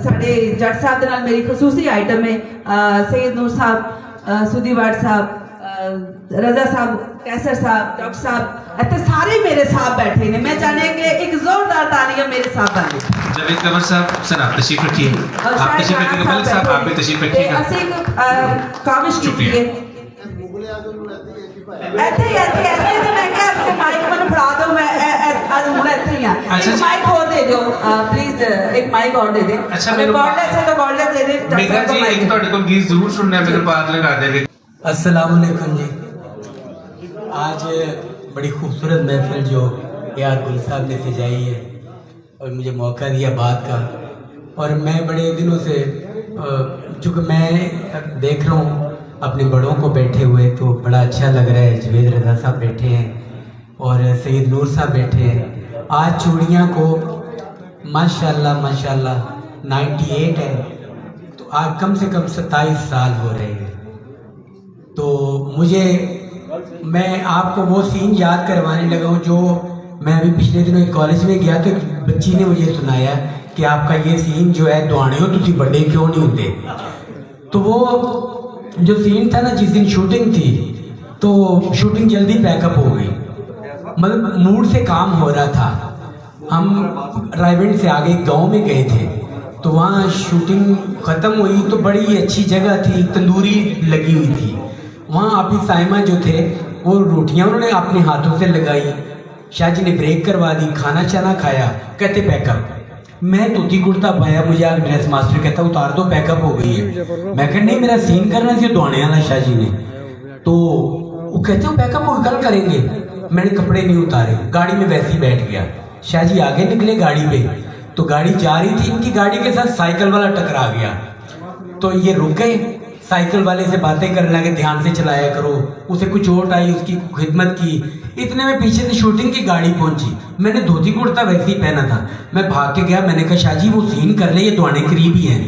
ਸਾਡੇ ਜੱਟ ਸਾਹਿਬ ਦੇ ਨਾਲ ਮੇਰੀ ਖਸੂਸੀ ਆਈਟਮ ਹੈ ਸੈयद ਨੂਰ ਸਾਹਿਬ, ਸੁਦੀ ਵਾਟ ਸਾਹਿਬ, रजा साहब, कैसर साहब, डॉक्टर साहब, इतने सारे मेरे साथ बैठे हैं। मैं चाहती हूँ कि एक जोरदार तालियां मेरे साथ बने। जावेद कमर साहब, सर आप तशरीफ रखिए, आप तशरीफ रखिए, मलिक साहब आप भी तशरीफ रखिएगा। ਅਸੀਂ ਕਾਵਿਸ਼ ਕੀਤੀ ਹੈ ਇੱਥੇ ਹੀ ਤੇ ਮੈਂ ਕਿਹਾ ਆਪਣੇ ਮਾਈਕ ਮੈਨੂੰ ਫੜਾ ਦਿਓ, ਮੈਂ ਅੱਜ ਹੁਣ ਇੱਥੇ ਹੀ ਆ। ਇੱਕ ਮਾਈਕ ਹੋਰ ਦੇ ਦਿਓ ਪਲੀਜ਼, ਇੱਕ ਮਾਈਕ और दे दे। अच्छा मेरे गॉडलेस है तो गॉडलेस दे दे। मेघा जी एक ਤੁਹਾਡੇ ਕੋਲ गीत जरूर सुनना है, मेरे पास लगा देंगे। अस्सलाम वालेकुम जी। आज बड़ी खूबसूरत महफिल जो यार गुल साहब ने सजाई है और मुझे मौका दिया बात का, और मैं बड़े दिनों से चूँकि मैं देख रहा हूँ अपने बड़ों को बैठे हुए तो बड़ा अच्छा लग रहा है। जावेद रजा साहब बैठे हैं और सैयद नूर साहब बैठे हैं। आज चूड़ियाँ को माशाल्लाह माशाल्लाह 98 है, तो आज कम से कम 27 साल हो रहे हैं। तो मुझे मैं आपको वो सीन याद करवाने लगा हूँ जो मैं अभी पिछले दिनों एक कॉलेज में गया तो एक बच्ची ने मुझे सुनाया कि आपका ये सीन जो है दुआने हो तुसी बड़े क्यों नहीं होते। तो वो जो सीन था ना, जिस दिन शूटिंग थी तो शूटिंग जल्दी पैकअप हो गई, मतलब मूड से काम हो रहा था। हम रायगढ़ से आगे गांव में गए थे तो वहाँ शूटिंग ख़त्म हुई तो बड़ी अच्छी जगह थी, तंदूरी लगी हुई थी वहाँ। आप ही साइमा जो थे वो रोटियाँ उन्होंने अपने हाथों से लगाई, शाह जी ने ब्रेक करवा दी, खाना चाना खाया, कहते पैकअप। मैं धोती कुर्ता पाया, मुझे आगे ड्रेस मास्टर कहता उतार दो पैकअप हो गई है। मैं कह नहीं मेरा सीन करना सी दुआने वाला शाह जी ने, तो वो कहते हो पैकअप हो कल करेंगे। मैंने कपड़े नहीं उतारे, गाड़ी में वैसे ही बैठ गया। शाह जी आगे निकले गाड़ी पे, तो गाड़ी जा रही थी, इनकी गाड़ी के साथ साइकिल वाला टकरा गया। तो ये रुक गए, साइकिल वाले से बातें करने लगे, ध्यान से चलाया करो, उसे कुछ चोट आई, उसकी खिदमत की। इतने में पीछे से शूटिंग की गाड़ी पहुंची, मैंने धोती कुर्ता वैसे ही पहना था, मैं भाग के गया। मैंने कहा शाह जी वो सीन कर ले, ये दुआने करीब ही हैं।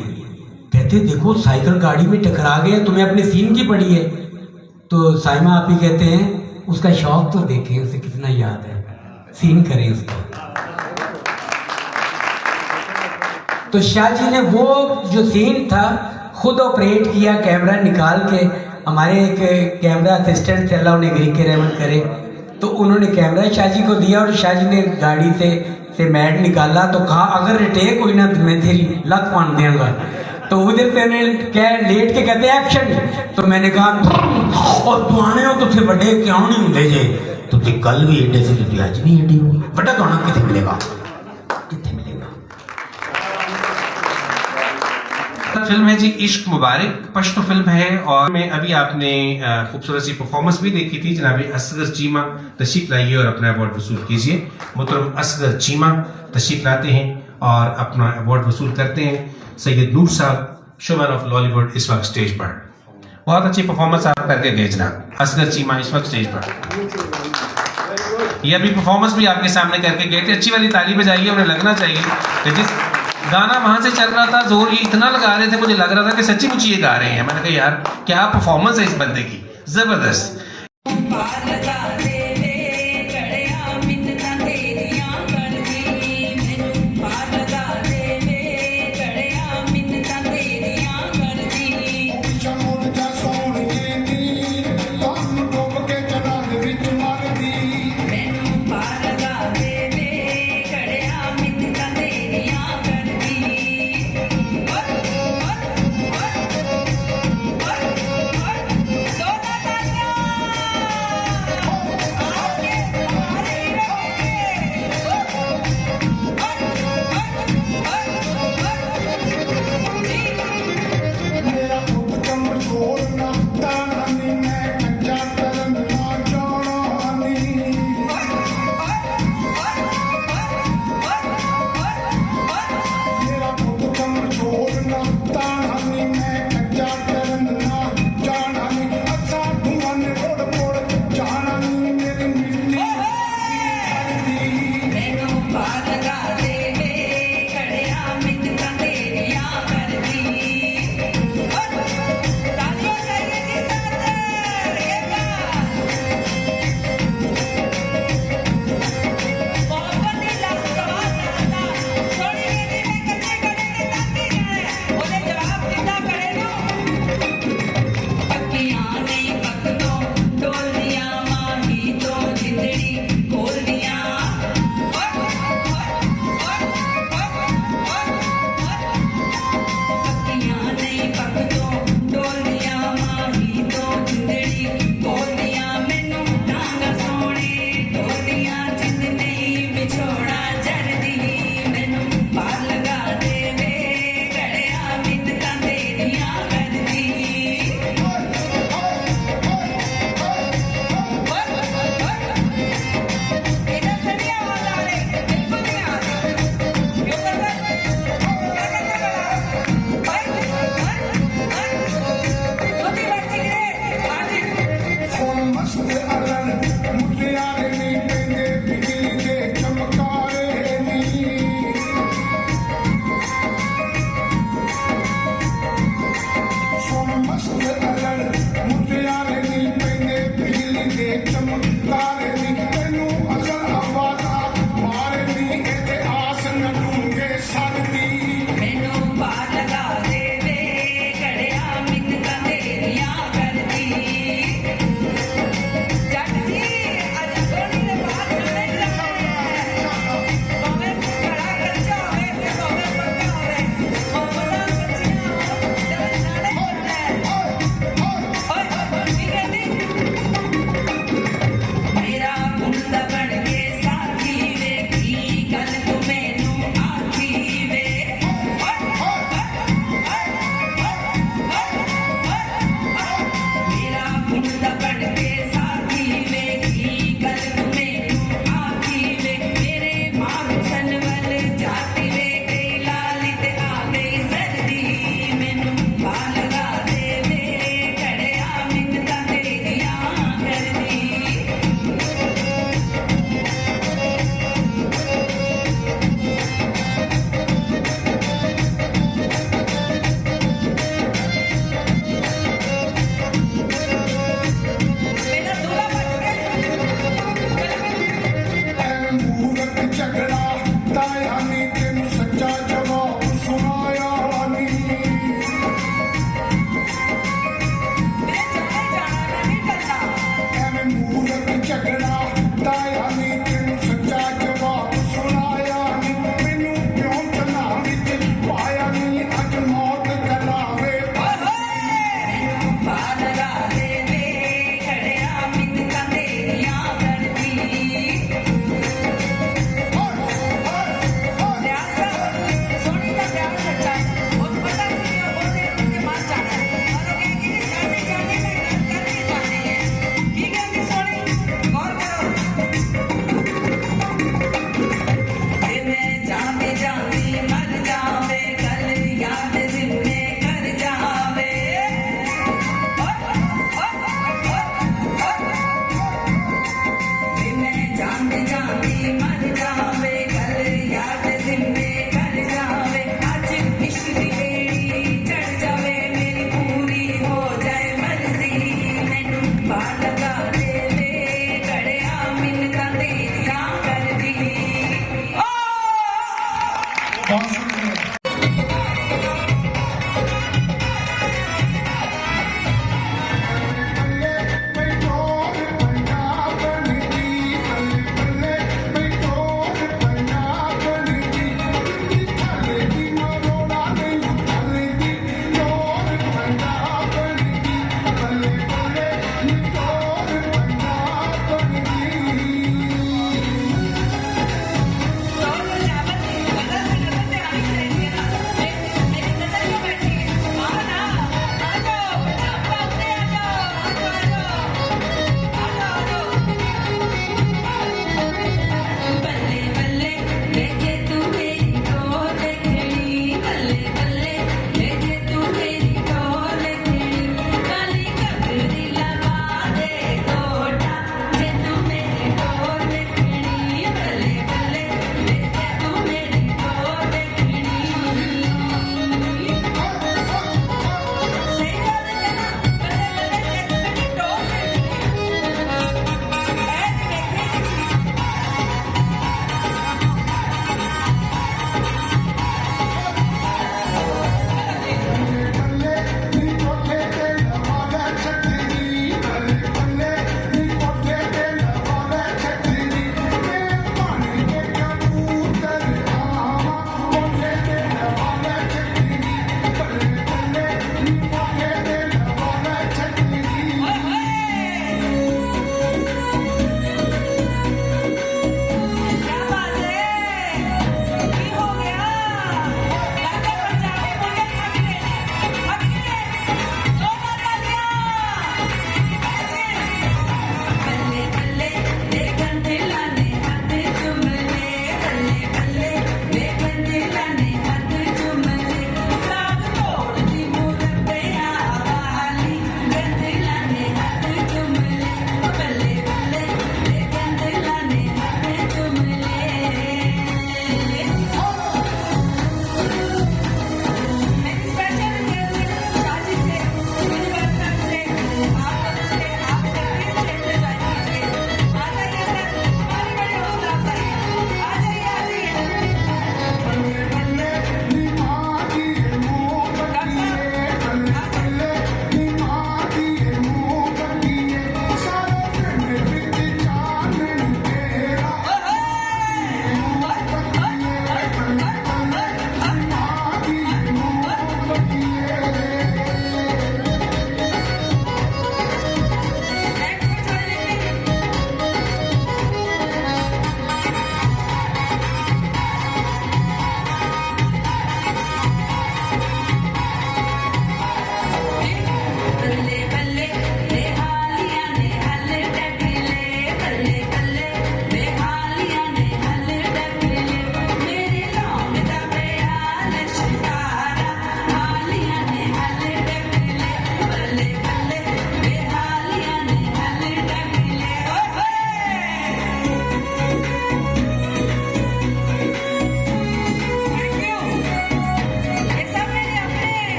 कहते देखो साइकिल गाड़ी में टकरा गया, तुम्हें अपने सीन की पड़ी है। तो साइमा आप ही कहते हैं उसका शौक तो देखें, उसे कितना याद है, सीन करें उसका। तो शाह जी ने वो जो सीन था खुद ऑपरेट किया, कैमरा निकाल के। हमारे एक कैमरा असिस्टेंट थे, अल्लाह उन्हें गरीब के रहमत करे, तो उन्होंने कैमरा शाह जी को दिया और शाह जी ने गाड़ी से मैट निकाला तो कहा अगर रिटेक हुई ना तो मैं तेरी लत पान देंगा। तो उधर से क्या लेट के कहते एक्शन, तो मैंने कहा और दुआने हो तुझे बड़े क्यों नहीं होंगे जे, तुझे कल भी एडे से तुझे आज भी एडी होगी, बड़ा दुआना कितने मिलेगा, कितने मिलेगा। फिल्म है जी इश्क मुबारक, पश्तो फिल्म है और मैं अभी आपने खूबसूरत सी परफॉर्मेंस भी देखी थी। जनाब असगर चीमा तशरीफ लाइए और अपना अवार्ड वसूल कीजिए। मोहतरम असगर चीमा तशरीफ लाते हैं और अपना अवार्ड वसूल करते हैं। सैयद नूर साहब, शोमैन ऑफ लॉलीवुड, इस वक्त स्टेज पर। बहुत अच्छी परफॉर्मेंस आप करके गए जनाब असगर चीमा इस वक्त स्टेज पर। ये अभी परफॉर्मेंस भी आपके सामने करके गए थे, अच्छी वाली ताली बजाइए, उन्हें लगना चाहिए कि जिस गाना वहां से चल रहा था, जोर ये इतना लगा रहे थे, मुझे लग रहा था कि सच्ची मुच्ची ये गा रहे हैं। मैंने कहा यार क्या परफॉर्मेंस है इस बंदे की, जबरदस्त।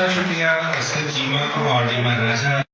शुक्रिया असद जीमा और रीमा राजा।